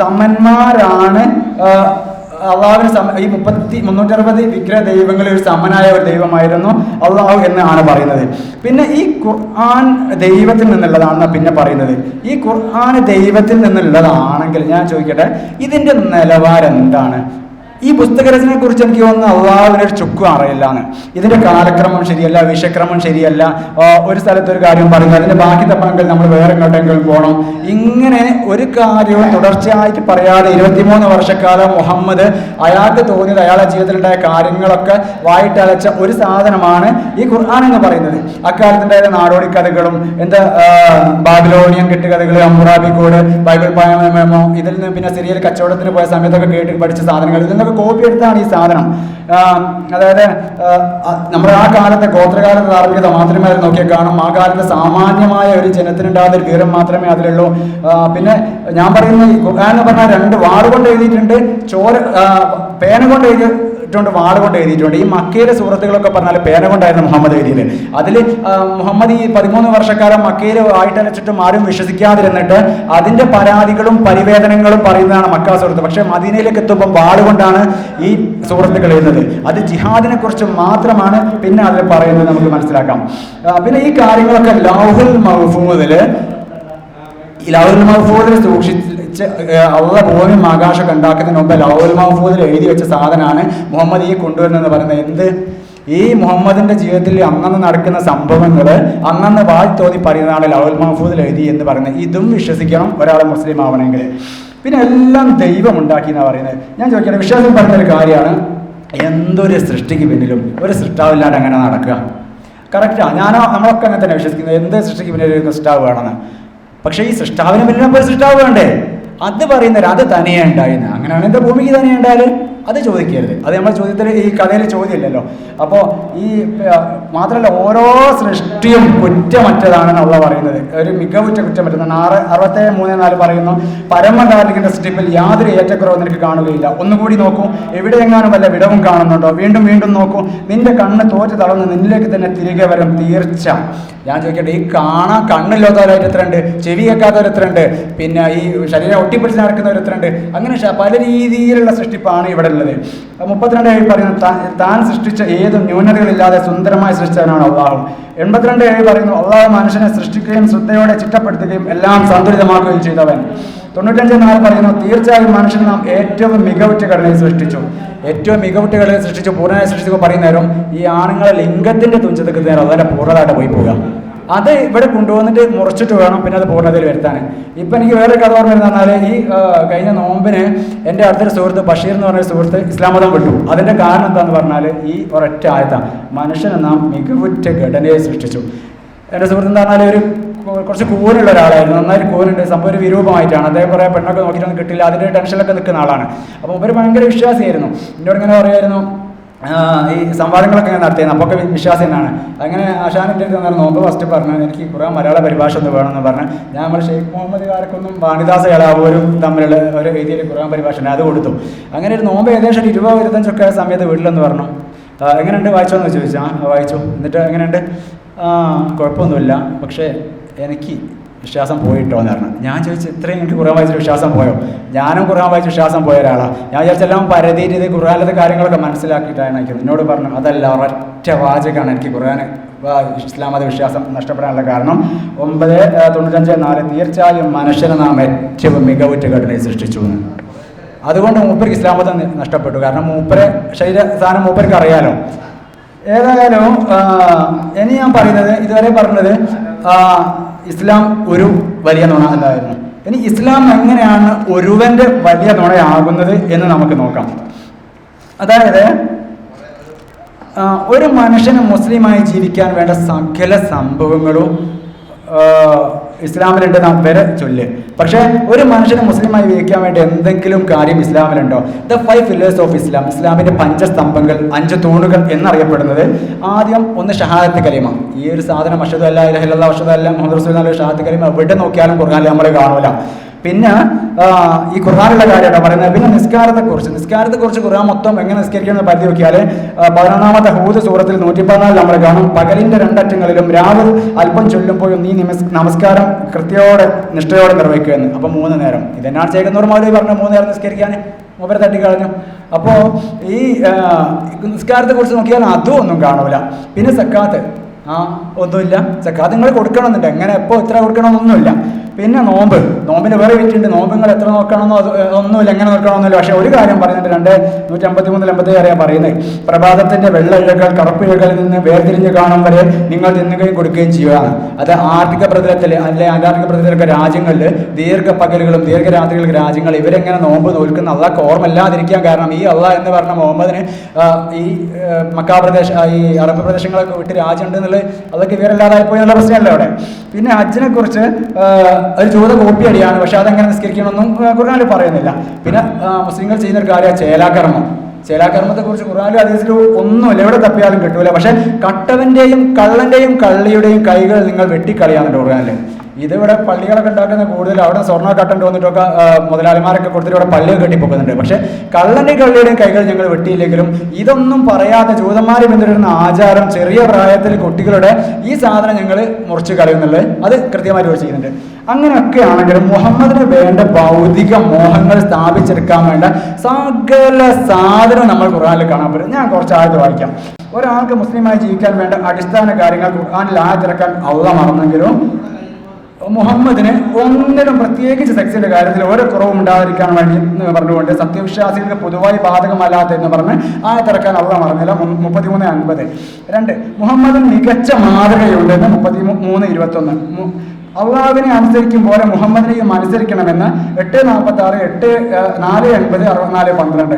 സമന്മാരാണ് അള്ളാഹുവിന് ഈ 360 വിഗ്രഹ ദൈവങ്ങളിൽ ഒരു സമനായ ഒരു ദൈവമായിരുന്നു അള്ളാഹു എന്നാണ് പറയുന്നത്. പിന്നെ ഈ ഖുർആൻ ദൈവത്തിൽ നിന്നുള്ളതാണെന്നാണ് പിന്നെ പറയുന്നത്. ഈ ഖുർആൻ ദൈവത്തിൽ നിന്നുള്ളതാണെങ്കിൽ ഞാൻ ചോദിക്കട്ടെ, ഇതിന്റെ നിലവാരം എന്താണ്? ഈ പുസ്തകരചനയെ കുറിച്ച് എനിക്ക് തോന്നുന്നു അള്ളാഹുവിനൊരു ചുക്കും അറിയില്ലാന്ന്. ഇതിന്റെ കാലക്രമം ശരിയല്ല, വിഷക്രമം ശരിയല്ല. ഒരു സ്ഥലത്തൊരു കാര്യം പറയുന്നത് അതിന്റെ ബാക്കി തപ്പാണെങ്കിൽ നമ്മൾ വേറെ എങ്ങോട്ടെങ്കിലും പോകണം. ഇങ്ങനെ ഒരു കാര്യവും തുടർച്ചയായിട്ട് പറയാതെ 23 വർഷക്കാലം മുഹമ്മദ് അയാൾക്ക് തോന്നിയത് അയാളുടെ ജീവിതത്തിലുണ്ടായ കാര്യങ്ങളൊക്കെ വായിട്ടലച്ച ഒരു സാധനമാണ് ഈ ഖുർആൻ എന്ന് പറയുന്നത്. അക്കാലത്തുണ്ടായ നാടോടി കഥകളും ബാബിലോണിയൻ കെട്ടുകഥകൾ, ഹമ്മുറാബി കോഡ്, ബൈബിൾ പായമോ, ഇതിൽ നിന്ന് പിന്നെ സിറിയയിൽ കച്ചവടത്തിന് പോയ സമയത്തൊക്കെ കേട്ട് പഠിച്ച സാധനങ്ങൾ, ഇതിൽ കോപ്പി എടുത്താണ് ഈ സാധനം. അതായത് നമ്മുടെ ആ കാലത്തെ ഗോത്രകാലത്തെ ധാർമ്മികത മാത്രമേ അതിൽ നോക്കിയാൽ കാണും. ആ കാലത്ത് സാമാന്യമായ ഒരു ജനത്തിനുണ്ടാകുന്ന ഒരു വിവരം മാത്രമേ അതിലുള്ളൂ. പിന്നെ ഞാൻ പറയുന്ന ഖുർആൻ എന്ന് പറഞ്ഞാൽ 2 വാളുകൊണ്ട് എഴുതിയിട്ടുണ്ട്, പേന കൊണ്ട് ണ്ട് വാട് കൊണ്ട് എഴുതിയിട്ടുണ്ട്. ഈ മക്കയിലെ സൂറത്തുകളൊക്കെ പറഞ്ഞാൽ പേന കൊണ്ടായിരുന്നു മുഹമ്മദ് എഴുതിയത്. അതിൽ മുഹമ്മദ് ഈ 13 വർഷക്കാലം മക്കയിൽ ആയിട്ടലച്ചിട്ടും ആരും വിശ്വസിക്കാതിരുന്നിട്ട് അതിന്റെ പരാതികളും പരിവേദനങ്ങളും പറയുന്നതാണ് മക്ക സൂറത്ത്. പക്ഷെ മദീനയിലേക്ക് എത്തുമ്പോൾ വാട് കൊണ്ടാണ് ഈ സൂറത്തുകൾ എഴുതുന്നത്. അത് ജിഹാദിനെ കുറിച്ച് മാത്രമാണ് പിന്നെ അതിൽ പറയുന്നത് നമുക്ക് മനസ്സിലാക്കാം. പിന്നെ ഈ കാര്യങ്ങളൊക്കെ ലൗഹുൽ മഹ്ഫൂദിൽ സൂക്ഷിച്ച് അള്ളാഹ് ഭൂമിയും ആകാശമൊക്കെ ഉണ്ടാക്കുന്നതിന് മുമ്പ് ലൗഹുൽ മഹ്ഫൂദിൽ എഴുതി വെച്ച സാധനമാണ് മുഹമ്മദ് ഈ കൊണ്ടുവരുന്നതെന്ന് പറയുന്നത്. ഈ മുഹമ്മദിന്റെ ജീവിതത്തിൽ അന്നന്ന് നടക്കുന്ന സംഭവങ്ങൾ അന്നന്ന് വായി തോന്നി പറയുന്നതാണ് ലൗഹുൽ മഹ്ഫൂദിൽ എഴുതി എന്ന് പറയുന്നത്. ഇതും വിശ്വസിക്കണം ഒരാൾ മുസ്ലിം ആവണമെങ്കിൽ. പിന്നെ എല്ലാം ദൈവം ഉണ്ടാക്കി എന്നാണ് പറയുന്നത്. ഞാൻ ചോദിക്കട്ടെ, വിശ്വാസം പറഞ്ഞൊരു കാര്യമാണ്, എന്തൊരു സൃഷ്ടിക്ക് പിന്നിലും ഒരു സൃഷ്ടാവില്ലാണ്ട് അങ്ങനെ നടക്കുക? കറക്റ്റാ, നമ്മളൊക്കെ അങ്ങനെ തന്നെ വിശ്വസിക്കുന്നത്, എന്ത് സൃഷ്ടിക്ക് പിന്നിലും ഒരു സൃഷ്ടാവ് വേണമെന്ന്. പക്ഷേ ഈ സൃഷ്ടാവിന് പിന്നിലും ഒരു സൃഷ്ടാവ് വേണ്ടേ? അത് പറയുന്നത് അത് തനിയെ ഉണ്ടായിരുന്നു. അങ്ങനെയാണ് എന്താ ഭൂമിക്ക് തനിയെ ഉണ്ടായാൽ അത് ചോദിക്കരുത്. അത് നമ്മുടെ ചോദ്യത്തിൽ ഈ കഥയിൽ ചോദ്യമില്ലല്ലോ. അപ്പോൾ ഈ മാത്രമല്ല ഓരോ സൃഷ്ടിയും കുറ്റമറ്റതാണെന്നുള്ള പറയുന്നത്, ഒരു മികവുറ്റ കുറ്റമറ്റതാണ്. 67:3-4 പറയുന്നു പരമകാലികന്റെ സൃഷ്ടിപ്പിൽ യാതൊരു ഏറ്റക്കുറവും നിനക്ക് കാണുകയില്ല. ഒന്നുകൂടി നോക്കൂ, എവിടെയെങ്ങാനും വല്ല വിടവും കാണുന്നുണ്ടോ? വീണ്ടും വീണ്ടും നോക്കൂ, നിന്റെ കണ്ണ് തോറ്റ് തളർന്ന് നിന്നിലേക്ക് തന്നെ തിരികെ വരും തീർച്ച. ഞാൻ ചോദിക്കട്ടെ, ഈ കണ്ണില്ലാത്തവരായിട്ട് എത്രയുണ്ട്, ചെവി കേൾക്കാത്തവർ എത്രയുണ്ട്, പിന്നെ ഈ ശരീരം ഒട്ടിപ്പിടിച്ച് നടക്കുന്നവർ എത്രയുണ്ട്? അങ്ങനെ പല രീതിയിലുള്ള സൃഷ്ടിപ്പാണ് ഇവിടെ ഉള്ളത്. 32 പറയുന്നു താൻ സൃഷ്ടിച്ച ഏതും ന്യൂനതകളില്ലാതെ സുന്ദരമായി സൃഷ്ടിച്ചവനാണ് അള്ളാഹു. 82 പറയുന്നു അള്ളാഹു മനുഷ്യനെ സൃഷ്ടിക്കുകയും ശ്രദ്ധയോടെ ചിട്ടപ്പെടുത്തുകയും എല്ലാം സന്തുലിതമാക്കുകയും ചെയ്തവൻ. 95:4 പറയുന്നു തീർച്ചയായും മനുഷ്യൻ നാം ഏറ്റവും മികവുറ്റ ഘടനയെ സൃഷ്ടിച്ചു. ഏറ്റവും മികവുറ്റ ഘടനയെ സൃഷ്ടിച്ചു, പൂർണ്ണമായി സൃഷ്ടിച്ചു പറയുന്നേരം ഈ ആണുങ്ങളെ ലിംഗത്തിന്റെ തുഞ്ചത്തൊക്കെ നേരം അതിന്റെ പൂർണ്ണതായിട്ട് പോയി പോകുക. അത് ഇവിടെ കൊണ്ടുവന്നിട്ട് മുറിച്ചിട്ട് വേണം പിന്നെ അത് പൂർണ്ണതയിൽ വരുത്താൻ. ഇപ്പം എനിക്ക് വേറെ കഥ ഓർമ്മ വരുന്ന പറഞ്ഞാൽ ഈ കഴിഞ്ഞ നോമ്പിന് എൻ്റെ അടുത്തൊരു സുഹൃത്ത് ബഷീർ എന്ന് പറഞ്ഞൊരു സുഹൃത്ത് ഇസ്ലാം മതം വിട്ടു. അതിൻ്റെ കാരണം എന്താണെന്ന് പറഞ്ഞാൽ ഈ ഒരൊറ്റ ആയത്താണ്, മനുഷ്യനെ നാം മികവുറ്റ ഘടനയെ സൃഷ്ടിച്ചു. എൻ്റെ സുഹൃത്ത് എന്ന് പറഞ്ഞാൽ ഒരു കുറച്ച് കൂനുള്ള ഒരാളായിരുന്നു, നന്നായിട്ട് കൂനുണ്ട്, സംഭവം ഒരു വിരൂപമായിട്ടാണ്. അദ്ദേഹം കുറേ പെണ്ണൊക്കെ നോക്കിയിട്ടൊന്നും കിട്ടില്ല, അതിൻ്റെ ടെൻഷനിലൊക്കെ നിൽക്കുന്ന ആളാണ്. അപ്പോൾ ഇവർ ഭയങ്കര വിശ്വാസിയായിരുന്നു. എന്നോട് ഇങ്ങനെ പറയുമായിരുന്നു, ഈ സംവാദങ്ങളൊക്കെ ഞാൻ നടത്തിയത്. അപ്പോൾ ഒക്കെ വിശ്വാസം തന്നെയാണ്. അങ്ങനെ ആശാനിൻ്റെ അടുത്ത് നോമ്പ് ഫസ്റ്റ് പറഞ്ഞു എനിക്ക് ഖുർആൻ മലയാള പരിഭാഷ ഒന്ന് വേണമെന്ന് പറഞ്ഞു. ഞാൻ നമ്മുടെ ഷെയ്ഖ് മുഹമ്മദ് കാർക്കൊന്നും വാണിദാസ് കളാവൂരും തമ്മിലുള്ള ഒരു രീതിയിൽ ഖുർആൻ പരിഭാഷ അത് കൊടുത്തു. അങ്ങനെ ഒരു നോമ്പ് ഏകദേശം ഒരു 20-25 ആയ സമയത്ത് വീട്ടിലെന്ന് പറഞ്ഞു. എങ്ങനെയുണ്ട് വായിച്ചോന്ന് ചോദിച്ചാൽ വായിച്ചു. എന്നിട്ട് എങ്ങനെയുണ്ട്? കുഴപ്പമൊന്നുമില്ല, പക്ഷേ എനിക്ക് വിശ്വാസം പോയിട്ടോ എന്ന് പറഞ്ഞു. ഞാൻ ചോദിച്ചു ഇത്രയും എനിക്ക് ഖുർആൻ വായിച്ചിട്ട് വിശ്വാസം പോയോ? ഞാനും ഖുർആൻ വായിച്ച് വിശ്വാസം പോയ ഒരാളാണ്. ഞാൻ വിചാരിച്ചെല്ലാം പരതിയിട്ട് ഇത് ഖുർആനിലത്തെ കാര്യങ്ങളൊക്കെ മനസ്സിലാക്കിയിട്ടാണ് എനിക്ക്. എന്നോട് പറഞ്ഞു അതല്ല, ഒരൊറ്റ വാചകമാണ് എനിക്ക് ഖുർആൻ ഇസ്ലാം മത വിശ്വാസം നഷ്ടപ്പെടാനുള്ള കാരണം. 9:95-4 തീർച്ചയായും മനുഷ്യനെ നാം ഏറ്റവും മികവുറ്റ ഘടനയെ സൃഷ്ടിച്ചു എന്ന്. അതുകൊണ്ട് മൂപ്പർക്ക് ഇസ്ലാം മതം നഷ്ടപ്പെട്ടു. കാരണം മൂപ്പരെ ശരീരസ്ഥാനം മൂപ്പർക്ക് അറിയാലോ. ഏതായാലും ഇനി ഞാൻ പറയുന്നത്, ഇതുവരെ പറഞ്ഞത് ഇസ്ലാം ഒരു വലിയ നുണ അല്ലായിരുന്നു. ഇനി ഇസ്ലാം എങ്ങനെയാണ് ഒരുവന്റെ വലിയ നുണയാകുന്നത് എന്ന് നമുക്ക് നോക്കാം. അതായത് ഒരു മനുഷ്യന് മുസ്ലിമായി ജീവിക്കാൻ വേണ്ട സകല സംഭവങ്ങളും ഇസ്ലാമിലുണ്ട് വരെ ചൊല്ല്. പക്ഷേ ഒരു മനുഷ്യന് മുസ്ലിമായി ജീവിക്കാൻ വേണ്ടി എന്തെങ്കിലും കാര്യം ഇസ്ലാമിലുണ്ടോ? ദ 5 pillars ഓഫ് ഇസ്ലാം, ഇസ്ലാമിന്റെ 5 സ്തംഭങ്ങൾ, 5 തൂണുകൾ എന്നറിയപ്പെടുന്നത്. ആദ്യം ഒന്ന് ഷഹാദത്ത് കലിമ. ഈ ഒരു സാധനം അഷ്ഹദു അല്ലാ ഇലാഹ ഇല്ലല്ലാഹ് വഅഷ്ഹദു അന്ന മുഹമ്മദ് റസൂലുള്ളാഹി ഷഹാദത്ത് കലിമ എവിടെ നോക്കിയാലും ഖുർആനിൽ നമ്മൾ കാണൂല. പിന്നെ ഈ ഖുർആനിലുള്ള കാര്യമാണ് പറയുന്നത്. പിന്നെ നിസ്കാരത്തെക്കുറിച്ച് ഖുർആൻ മൊത്തം എങ്ങനെ നിസ്കരിക്കണം എന്ന് പരിധി നോക്കിയാൽ 11-ാമത്തെ ഹൂദ് സൂറത്തിൽ 114 നമ്മൾ കാണും. പകലിന്റെ 2 അറ്റങ്ങളിലും രാവിലെ അല്പം ചൊല്ലുമ്പോഴും നീ നമസ്കാരം കൃത്യയോടെ നിഷ്ഠയോടെ നിർവഹിക്കുമെന്ന്. അപ്പോൾ 3 നേരം ഇതെന്നാണ് ചേക്കുന്നവർ മൗലവി പറഞ്ഞു 3 നേരം നിസ്കരിക്കാൻ മൂപ്പരെ തട്ടിക്കളഞ്ഞു. അപ്പോൾ ഈ നിസ്കാരത്തെക്കുറിച്ച് നോക്കിയാൽ അതും ഒന്നും കാണൂല. പിന്നെ സക്കാത്ത് ഒന്നുമില്ല. സക്കാത്ത് നിങ്ങൾ കൊടുക്കണമെന്നുണ്ട്, എങ്ങനെ എപ്പോൾ ഇത്ര കൊടുക്കണമെന്നൊന്നുമില്ല. പിന്നെ നോമ്പിന് വേറെ വിറ്റുണ്ട്. നോമ്പ് നിങ്ങൾ എത്ര നോക്കണമെന്നോ ഒന്നുമില്ല, എങ്ങനെ നോക്കണമെന്നില്ല. പക്ഷേ ഒരു കാര്യം പറയുന്നുണ്ട്, 2:53-57 അറിയാൻ പറയുന്നത്, പ്രഭാതത്തിന്റെ വെള്ള ഇഴകൾ കറുപ്പ് ഇഴകളിൽ നിന്ന് വേർതിരിഞ്ഞ് കാണും വരെ നിങ്ങൾ തിന്നുകയും കൊടുക്കുകയും ചെയ്യുകയാണ്. അത് ആർട്ടിക പ്രതലത്തിൽ അല്ലെ അന്റാർട്ടിക പ്രതലത്തിലൊക്കെ രാജ്യങ്ങളിൽ ദീർഘപകലുകളും ദീർഘരാത്രികളും രാജ്യങ്ങൾ ഇവരെങ്ങനെ നോമ്പ് നോൽക്കുന്ന അള്ളാഹ്ക്ക് ഓർമ്മയില്ലാതിരിക്കാൻ കാരണം ഈ അള്ളാഹ് എന്ന് പറഞ്ഞ മുഹമ്മദിന് ഈ മക്കാ ഈ അറബ് പ്രദേശങ്ങളൊക്കെ വിട്ട് രാജ്യം ഉണ്ടെന്നുള്ളത് അതൊക്കെ ഇവരല്ലാതായി പോയി എന്നുള്ള പ്രശ്നമല്ല അവിടെ. പിന്നെ ഹജ്ജിനെ കുറിച്ച് ഒരു ജൂത കോപ്പി അടിയാണ്, പക്ഷെ അതെങ്ങനെ നിസ്കരിക്കണമെന്നും ഖുർആനിൽ പറയുന്നില്ല. പിന്നെ മുസ്ലിങ്ങൾ ചെയ്യുന്ന ഒരു കാര്യമാണ് ചേലാകർമ്മത്തെക്കുറിച്ച് ഖുർആനിലും ഹദീസിലും ഒന്നുമില്ല, എവിടെ തപ്പിയാലും കിട്ടൂല. പക്ഷെ കട്ടവന്റെയും കള്ളന്റെയും കള്ളിയുടെയും കൈകൾ നിങ്ങൾ വെട്ടിക്കളിയാന്നുണ്ട് ഖുർആനിൽ. ഇതിവിടെ പള്ളികളൊക്കെ ഉണ്ടാക്കുന്ന കൂടുതൽ അവിടെ സ്വർണ്ണ കട്ടൻ തോന്നിട്ടൊക്കെ മുതലാളിമാരൊക്കെ കൊടുത്തിട്ട് ഇവിടെ പള്ളിയൊക്കെ കെട്ടിപ്പോക്കുന്നുണ്ട്. പക്ഷെ കള്ളന്റെയും കള്ളിയുടെയും കൈകൾ ഞങ്ങൾ വെട്ടിയില്ലെങ്കിലും ഇതൊന്നും പറയാതെ ജൂതന്മാർ പിന്തുടരുന്ന ആചാരം ചെറിയ പ്രായത്തിൽ കുട്ടികളുടെ ഈ സാധനം ഞങ്ങൾ മുറിച്ച് കളയുന്നുള്ളത് അത് കൃത്യമായിട്ട് ചെയ്യുന്നുണ്ട്. അങ്ങനെയൊക്കെ ആണെങ്കിലും മുഹമ്മദിന് വേണ്ട ഭൗതിക മോഹങ്ങൾ സ്ഥാപിച്ചെടുക്കാൻ വേണ്ട സകല സാധനം നമ്മൾ ഖുർആനിൽ കാണാൻ പറ്റും. ഞാൻ കുറച്ച് ആയത്ത് വായിക്കാം. ഒരാൾക്ക് മുസ്ലിമായി ജീവിക്കാൻ വേണ്ട അടിസ്ഥാന കാര്യങ്ങൾ ഖുർആനിൽ ആയത്തിറക്കാൻ അള്ളാഹ് മറന്നെങ്കിലും മുഹമ്മദിന് ഒന്നിനും പ്രത്യേകിച്ച് സെക്സിന്റെ കാര്യത്തിൽ ഒരു കുറവും ഉണ്ടാതിരിക്കാൻ വേണ്ടി എന്ന് പറഞ്ഞുകൊണ്ട് സത്യവിശ്വാസികൾക്ക് പൊതുവായി ബാധകമല്ലാത്ത എന്ന് പറഞ്ഞ് ആയത്തിറക്കാൻ അള്ളാഹ് മറന്നില്ല. 33:50. 2 മുഹമ്മദിന് മികച്ച മാതൃകയുണ്ടെന്ന് 33:21. അള്ളാഹുവിനെ അനുസരിക്കും പോലെ മുഹമ്മദിനെയും അനുസരിക്കണമെന്ന് 8:46, 4:80, 64:12.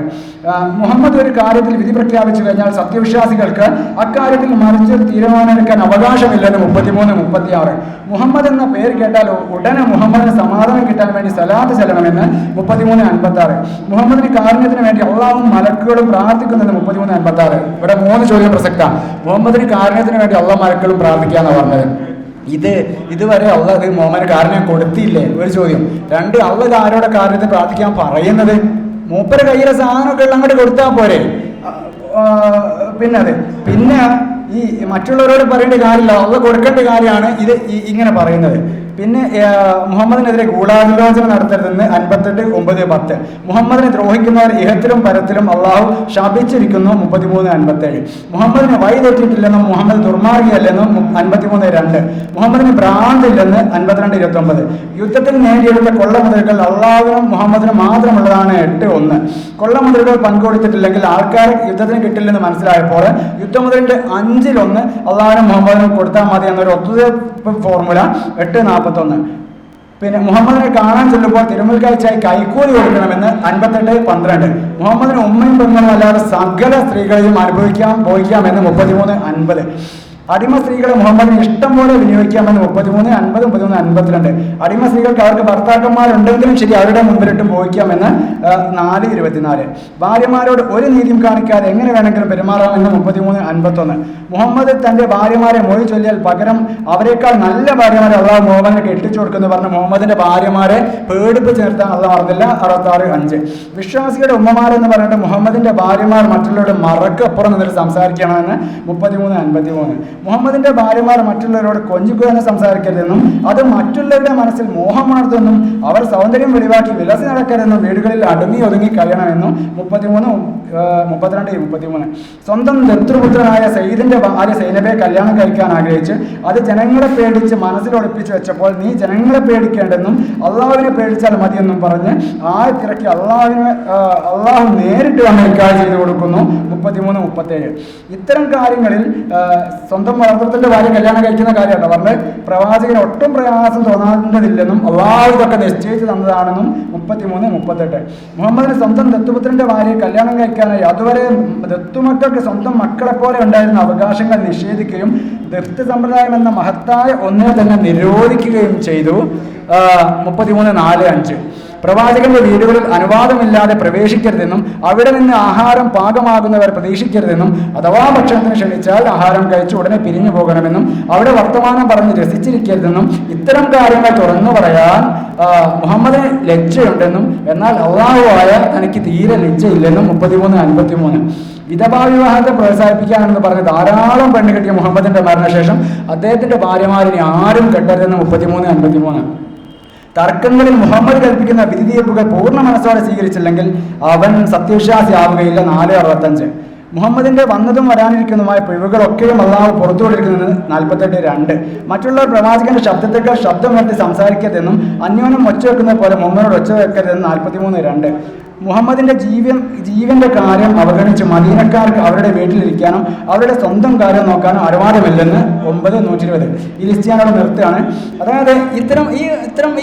മുഹമ്മദ് ഒരു കാര്യത്തിൽ വിധി പ്രഖ്യാപിച്ചു കഴിഞ്ഞാൽ സത്യവിശ്വാസികൾക്ക് അക്കാര്യത്തിൽ മറിച്ച് തീരുമാനമെടുക്കാൻ അവകാശമില്ലെന്ന് 33:36. മുഹമ്മദ് എന്ന പേര് കേട്ടാൽ ഉടനെ മുഹമ്മദിന് സമാധാനം കിട്ടാൻ വേണ്ടി സലാത്ത് ചെല്ലണമെന്ന് 33:56. മുഹമ്മദിന് കാരുണ്യത്തിന് വേണ്ടി അള്ളാഹും മലക്കുകളും പ്രാർത്ഥിക്കുന്നെന്ന് 33:56. ഇവിടെ 3 ചോദ്യം പ്രസക്ത. മുഹമ്മദിന് കാരുണ്യത്തിന് വേണ്ടി അള്ളാഹ് മലക്കുകളും പ്രാർത്ഥിക്കാന്ന് പറഞ്ഞത്. ഇതുവരെ അള്ളാഹ് മുഹമ്മദിന് കാരുണ്യം കൊടുത്തില്ലേ? ഒരു ചോദ്യം. 2 അള്ളാഹ് ആരോടെ കാരുണ്യത്തിന് പ്രാർത്ഥിക്കാൻ പറയുന്നത്? മൂപ്പര കയ്യിലെ സാധനമൊക്കെ അങ്ങോട്ട് കൊടുത്താൽ പോരെ? പിന്നെ ഈ മറ്റുള്ളവരോട് പറയേണ്ട കാര്യമില്ല, അള്ളാഹ് കൊടുക്കേണ്ട കാര്യമാണ് ഇത് ഇങ്ങനെ പറയുന്നത്. പിന്നെ മുഹമ്മദിനെതിരെ ഗൂഢാലോചന നടത്തരുതെന്ന് 58:9-10. മുഹമ്മദിനെ ദ്രോഹിക്കുന്നവർ ഇഹത്തിലും പരത്തിലും അള്ളാഹു ശപിച്ചിരിക്കുന്നു 33:57. മുഹമ്മദിനെ വഴി തെറ്റിയിട്ടില്ലെന്നും മുഹമ്മദ് ദുർമാർഗിയല്ലെന്നും 53:2. മുഹമ്മദിന് ഭ്രാന്തില്ലെന്ന് 52:29. യുദ്ധത്തിൽ നേടിയെടുത്ത കൊള്ളമുതലുകൾ അള്ളാഹുവിനും മുഹമ്മദിനും മാത്രമുള്ളതാണ് 8:1. കൊള്ളമുതലുകൾ പങ്കുകൊടുത്തിട്ടില്ലെങ്കിൽ ആൾക്കാർ യുദ്ധത്തിന് കിട്ടില്ലെന്ന് മനസ്സിലായപ്പോൾ യുദ്ധമുതലിന്റെ 5-1 അള്ളാഹുവിനും മുഹമ്മദിനും കൊടുത്താൽ മതി എന്നൊരു ഒത്തുതീർപ്പ് ഫോർമുല 8:41. പിന്നെ മുഹമ്മദിനെ കാണാൻ ചെല്ലുമ്പോൾ തിരുമുൽക്കാഴ്ചയായി കൈക്കൂലി കൊടുക്കണമെന്ന് 58:12. മുഹമ്മദിന് ഉമ്മയും പെങ്ങളും അല്ലാതെ സകല സ്ത്രീകളെയും അനുഭവിക്കാം പോയിക്കാമെന്ന് 33:50. അടിമ സ്ത്രീകളെ മുഹമ്മദിന് ഇഷ്ടം പോലെ വിനിയോഗിക്കാമെന്ന് 33, 50, 33, 52. അടിമ സ്ത്രീകൾക്ക് അവർക്ക് ഭർത്താക്കന്മാരുണ്ടെങ്കിലും ശരി അവരുടെ മുമ്പിലിട്ടും പോയിക്കാമെന്ന് 4:24. ഭാര്യമാരോട് ഒരു നീതിയും കാണിക്കാതെ എങ്ങനെ വേണമെങ്കിലും പെരുമാറാമെന്ന് 33, 51. മുഹമ്മദ് തന്റെ ഭാര്യമാരെ മൊഴി ചൊല്ലിയാൽ പകരം അവരെക്കാൾ നല്ല ഭാര്യമാരെ അള്ളാഹു മുഹമ്മദിനെ കെട്ടിച്ചു കൊടുക്കുന്നു പറഞ്ഞ് മുഹമ്മദിന്റെ ഭാര്യമാരെ പേടിപ്പിച്ച് നിർത്താൻ അള്ളാഹ് പറഞ്ഞില്ല. 66, 5. വിശ്വാസിയുടെ ഉമ്മമാരെന്ന് പറഞ്ഞിട്ട് മുഹമ്മദിന്റെ ഭാര്യമാർ മറ്റുള്ളവരുടെ മറക്കപ്പുറം നിന്നിട്ട് സംസാരിക്കണമെന്ന് 33, 53. മുഹമ്മദിന്റെ ഭാര്യമാർ മറ്റുള്ളവരോട് കൊഞ്ചിക്കുവാനും സംസാരിക്കരുതെന്നും അത് മറ്റുള്ളവരുടെ മനസ്സിൽ മോഹമാർതെന്നും അവർ സൗന്ദര്യം വെളിവാക്കി വിലസി നടക്കരുതെന്നും വീടുകളിൽ അടങ്ങി ഒതുങ്ങി കഴിയണമെന്നും 33, 32, 33. സ്വന്തം ദത്തുപുത്രനായ സയ്യിദിന്റെ ഭാര്യ സൈനബയെ കല്യാണം കഴിക്കാൻ ആഗ്രഹിച്ച് അത് ജനങ്ങളെ പേടിച്ച് മനസ്സിൽ ഒളിപ്പിച്ച് വെച്ചപ്പോൾ നീ ജനങ്ങളെ പേടിക്കേണ്ടെന്നും അള്ളാഹുവിനെ പേടിച്ചാൽ മതിയെന്നും പറഞ്ഞ് ആയത്തിറക്കി അള്ളാഹു നേരിട്ട് വന്ന് നിക്കാഹ് ചെയ്തു കൊടുക്കുന്നു. 33, 37. ഇത്തരം കാര്യങ്ങളിൽ സ്വന്തം വളർത്തത്തിന്റെ ഭാര്യ കല്യാണം കഴിക്കുന്ന കാര്യമല്ല പറഞ്ഞ് പ്രവാചകന് ഒട്ടും പ്രയാസം തോന്നാതില്ലെന്നും അള്ളാഹു ഇതൊക്കെ നിശ്ചയിച്ച് തന്നതാണെന്നും 33, 38. മുഹമ്മദിന് സ്വന്തം ദത്തുപുത്രന്റെ ഭാര്യയെ കല്യാണം കഴിക്കാനായി അതുവരെ ദത്തുമക്കൾക്ക് സ്വന്തം മക്കളെ പോലെ ഉണ്ടായിരുന്ന അവകാശങ്ങൾ നിഷേധിക്കുകയും ദത്ത് സമ്പ്രദായം എന്ന മഹത്തായ ഒന്നിനെ തന്നെ നിരോധിക്കുകയും ചെയ്തു. 33, 4, 5. പ്രവാചകന്റെ വീടുകളിൽ അനുവാദമില്ലാതെ പ്രവേശിക്കരുതെന്നും അവിടെ നിന്ന് ആഹാരം പാകമാകുന്നവർ പ്രതീക്ഷിക്കരുതെന്നും അഥവാ ഭക്ഷണത്തിന് ക്ഷണിച്ചാൽ ആഹാരം കഴിച്ച് ഉടനെ പിരിഞ്ഞു പോകണമെന്നും അവിടെ വർത്തമാനം പറഞ്ഞ് രസിച്ചിരിക്കരുതെന്നും ഇത്തരം കാര്യങ്ങൾ തുറന്നു പറയാൻ മുഹമ്മദിന് ലജ്ജയുണ്ടെന്നും എന്നാൽ അള്ളാഹുവായ തനിക്ക് തീരെ ലജ്ജയില്ലെന്നും 33, 53. വിധവാ വിവാഹത്തെ പ്രോത്സാഹിപ്പിക്കാനെന്ന് പറഞ്ഞ് ധാരാളം പെണ്ണ് കെട്ടിയ മുഹമ്മദിന്റെ മരണശേഷം അദ്ദേഹത്തിന്റെ ഭാര്യമാരിനെ ആരും കെട്ടരുതെന്ന് 33, 53. തർക്കങ്ങളിൽ മുഹമ്മദ് കൽപ്പിക്കുന്ന വിധി തീർപ്പുകൾ പൂർണ്ണ മനസ്സോടെ സ്വീകരിച്ചില്ലെങ്കിൽ അവൻ സത്യവിശ്വാസി ആവുകയില്ല. 4, 65. മുഹമ്മദിന്റെ വന്നതും വരാനിരിക്കുന്നതുമായ പിഴവുകളൊക്കെയും അള്ളാഹു പുറത്തുകൊണ്ടിരിക്കുന്നത് 48, 2. മറ്റുള്ളവർ പ്രവാചകന്റെ ശബ്ദത്തേക്കാൾ ശബ്ദമുയർത്തി സംസാരിക്കരുതെന്നും അന്യോന്യം ഒച്ച വെക്കുന്ന പോലെ മുഹമ്മദിനോട് ഒച്ച വെക്കരുതെന്ന് 43, 2. മുഹമ്മദിന്റെ ജീവന്റെ കാര്യം അവഗണിച്ച് മദീനക്കാർക്ക് അവരുടെ വീട്ടിലിരിക്കാനും അവരുടെ സ്വന്തം കാര്യം നോക്കാനും അനുവാദമില്ലെന്ന് 9, 120. ഈ ലിസ്റ്റ് ഞാനവിടെ നിർത്തുകയാണ്. അതായത് ഇത്തരം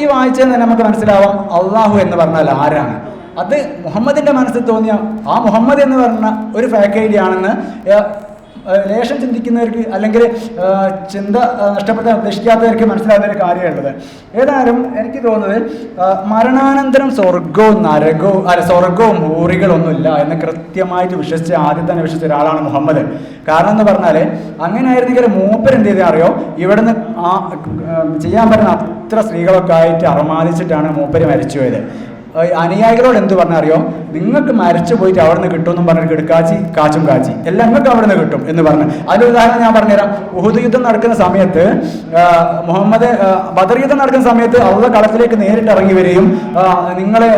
ഈ വായിച്ചത് തന്നെ നമുക്ക് മനസ്സിലാവാം അള്ളാഹു എന്ന് പറഞ്ഞാൽ ആരാണ്. അത് മുഹമ്മദിന്റെ മനസ്സിൽ തോന്നിയ ആ മുഹമ്മദ് എന്ന് പറഞ്ഞ ഒരു ഫേക്ക് ഐഡിയ ആണെന്ന് ലേശം ചിന്തിക്കുന്നവർക്ക് അല്ലെങ്കിൽ ചിന്ത നഷ്ടപ്പെടാൻ ഉദ്ദേശിക്കാത്തവർക്ക് മനസ്സിലാകുന്ന ഒരു കാര്യമുള്ളത്. ഏതായാലും എനിക്ക് തോന്നുന്നത് മരണാനന്തരം സ്വർഗവും ഊറികളൊന്നുമില്ല എന്ന് കൃത്യമായിട്ട് ആദ്യം തന്നെ വിശ്വസിച്ച ഒരാളാണ് മുഹമ്മദ്. കാരണം എന്ന് പറഞ്ഞാൽ അങ്ങനെ ആയിരുന്നെങ്കിൽ മൂപ്പർ എന്ത് ചെയ്താൽ അറിയോ, ഇവിടുന്ന് ചെയ്യാൻ പറ്റുന്ന അത്ര സ്ത്രീകളൊക്കെ ആയിട്ട് അറമാദിച്ചിട്ടാണ് മൂപ്പര് മരിച്ചുപോയത്. അനുയായികളോട് എന്ത് പറഞ്ഞറിയോ, നിങ്ങൾക്ക് മരിച്ചു പോയിട്ട് അവിടെ നിന്ന് കിട്ടുമെന്നും പറഞ്ഞിട്ട് കിടക്കാച്ചി കാച്ചി എല്ലാം നിങ്ങൾക്ക് അവിടെ നിന്ന് കിട്ടും എന്ന് പറഞ്ഞു. അതിൻ്റെ ഉദാഹരണം ഞാൻ പറഞ്ഞുതരാം. ഉഹുദ് യുദ്ധം നടക്കുന്ന സമയത്ത് ബദർ യുദ്ധം നടക്കുന്ന സമയത്ത് അവരുടെ കളത്തിലേക്ക് നേരിട്ട് ഇറങ്ങി വരികയും നിങ്ങളെ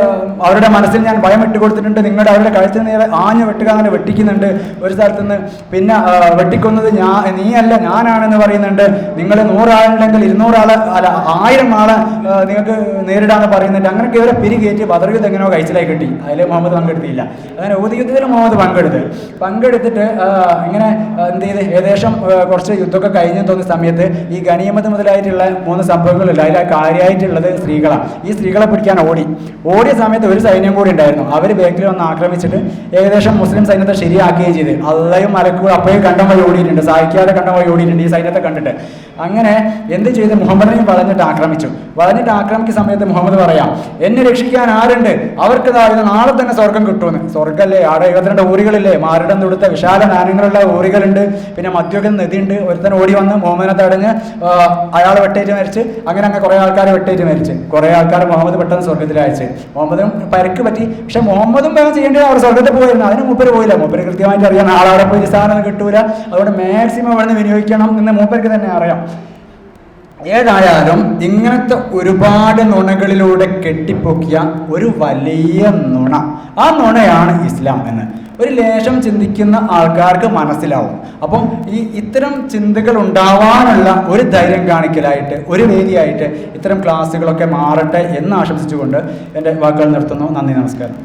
അവരുടെ മനസ്സിൽ ഞാൻ ഭയം ഇട്ടുകൊടുത്തിട്ടുണ്ട്, നിങ്ങളുടെ അവരുടെ കഴുത്തിന് നേരെ ആഞ്ഞു വെട്ടുക അങ്ങനെ വെട്ടിക്കുന്നുണ്ട് ഒരു സ്ഥലത്ത് നിന്ന്. പിന്നെ വെട്ടിക്കൊന്നത് നീയല്ല ഞാനാണെന്ന് പറയുന്നുണ്ട്. നിങ്ങൾ 100 ആളുണ്ടെങ്കിൽ 200 ആളെ അല്ല 1000 ആളെ നിങ്ങൾക്ക് നേരിടാന്ന് പറയുന്നുണ്ട്. അങ്ങനെയൊക്കെ ഇവരെ പിരികേറ്റി ബദർ യുദ്ധം എങ്ങനെയോ കഴിച്ചിലായി കിട്ടി. അതിൽ മുഹമ്മദ് പങ്കെടുത്തില്ല. അങ്ങനെ ഉഹുദ് യുദ്ധത്തിൽ മുഹമ്മദ് പങ്കെടുത്തിട്ട് ഇങ്ങനെ എന്ത് ചെയ്ത് ഏകദേശം കുറച്ച് യുദ്ധമൊക്കെ കഴിഞ്ഞു തോന്നിയ സമയത്ത് ഈ ഗനീമത്ത് മുതലായിട്ടുള്ള 3 സംഭവങ്ങളില്ല. അതിൽ കാര്യമായിട്ടുള്ളത് സ്ത്രീകളാണ്. ഈ സ്ത്രീകളെ പിടിക്കാൻ ഓടിയ സമയത്ത് ഒരു സൈന്യം കൂടി ഉണ്ടായിരുന്നു. അവർ ബേക്കിൽ വന്ന് ആക്രമിച്ചിട്ട് ഏകദേശം മുസ്ലിം സൈന്യത്തെ ശരിയാക്കുകയും ചെയ്ത് അള്ളയും മലക്കൂടെ അപ്പോഴും കണ്ടം വഴി ഓടിയിട്ടുണ്ട്, സഹായിക്കാതെ കണ്ടം വഴി ഓടിയിട്ടുണ്ട് ഈ സൈന്യത്തെ കണ്ടിട്ട്. അങ്ങനെ എന്ത് ചെയ്ത് മുഹമ്മദിനെയും വളഞ്ഞിട്ട് ആക്രമിക്കുന്ന സമയത്ത് മുഹമ്മദ് പറയാം, എന്നെ രക്ഷിക്കാൻ ആരുണ്ട്, അവർക്ക് നാളെ തന്നെ സ്വർഗം കിട്ടുമെന്ന്. സ്വർഗ്ഗല്ലേ, അവിടെ 72 ഊറികളില്ലേ, മാറിടം തൊടുത്ത വിശാല നാനങ്ങളുള്ള ഊറികളുണ്ട്, പിന്നെ മധ്യത്തിൽ നദിയുണ്ട്. ഒരുത്തൻ ഓടി വന്ന് മുഹമ്മദിനെ തടഞ്ഞ് അയാൾ വെട്ടേറ്റ് മരിച്ച്. അങ്ങനെ കുറേ ആൾക്കാർ വെട്ടേറ്റ് മരിച്ച്. കുറേ ആൾക്കാർ മുഹമ്മദ് പെട്ടെന്ന് സ്വർഗത്തിൽ അയച്ച്. മുഹമ്മദിനും പരക്ക് പറ്റി. പക്ഷെ മുഹമ്മദും വേഗം ചെയ്യേണ്ടത് അവർ സ്വർഗത്തിൽ പോയിരുന്നു. അതിന് മൂപ്പര് പോയില്ല. മൂപ്പര് കൃത്യമായിട്ട് അറിയാം നാളെ അവിടെ പോയി സാധനം കിട്ടൂല, അതുകൊണ്ട് മാക്സിമം അവിടെ നിന്ന് വിനിയോഗിക്കണം എന്ന് മൂപ്പർക്ക് തന്നെ അറിയാം. ഏതായാലും ഇങ്ങനത്തെ ഒരുപാട് നുണകളിലൂടെ കെട്ടിപ്പൊക്കിയ ഒരു വലിയ നുണ, ആ നുണയാണ് ഇസ്ലാം എന്ന് ഒരു ലേശം ചിന്തിക്കുന്ന ആൾക്കാർക്ക് മനസ്സിലാവും. അപ്പം ഇത്തരം ചിന്തകൾ ഉണ്ടാവാനുള്ള ഒരു ധൈര്യം കാണിക്കലായിട്ട് ഒരു വേദിയായിട്ട് ഇത്തരം ക്ലാസ്സുകളൊക്കെ മാറട്ടെ എന്ന് ആശംസിച്ചുകൊണ്ട് എൻ്റെ വാക്കുകൾ നിർത്തുന്നു. നന്ദി, നമസ്കാരം.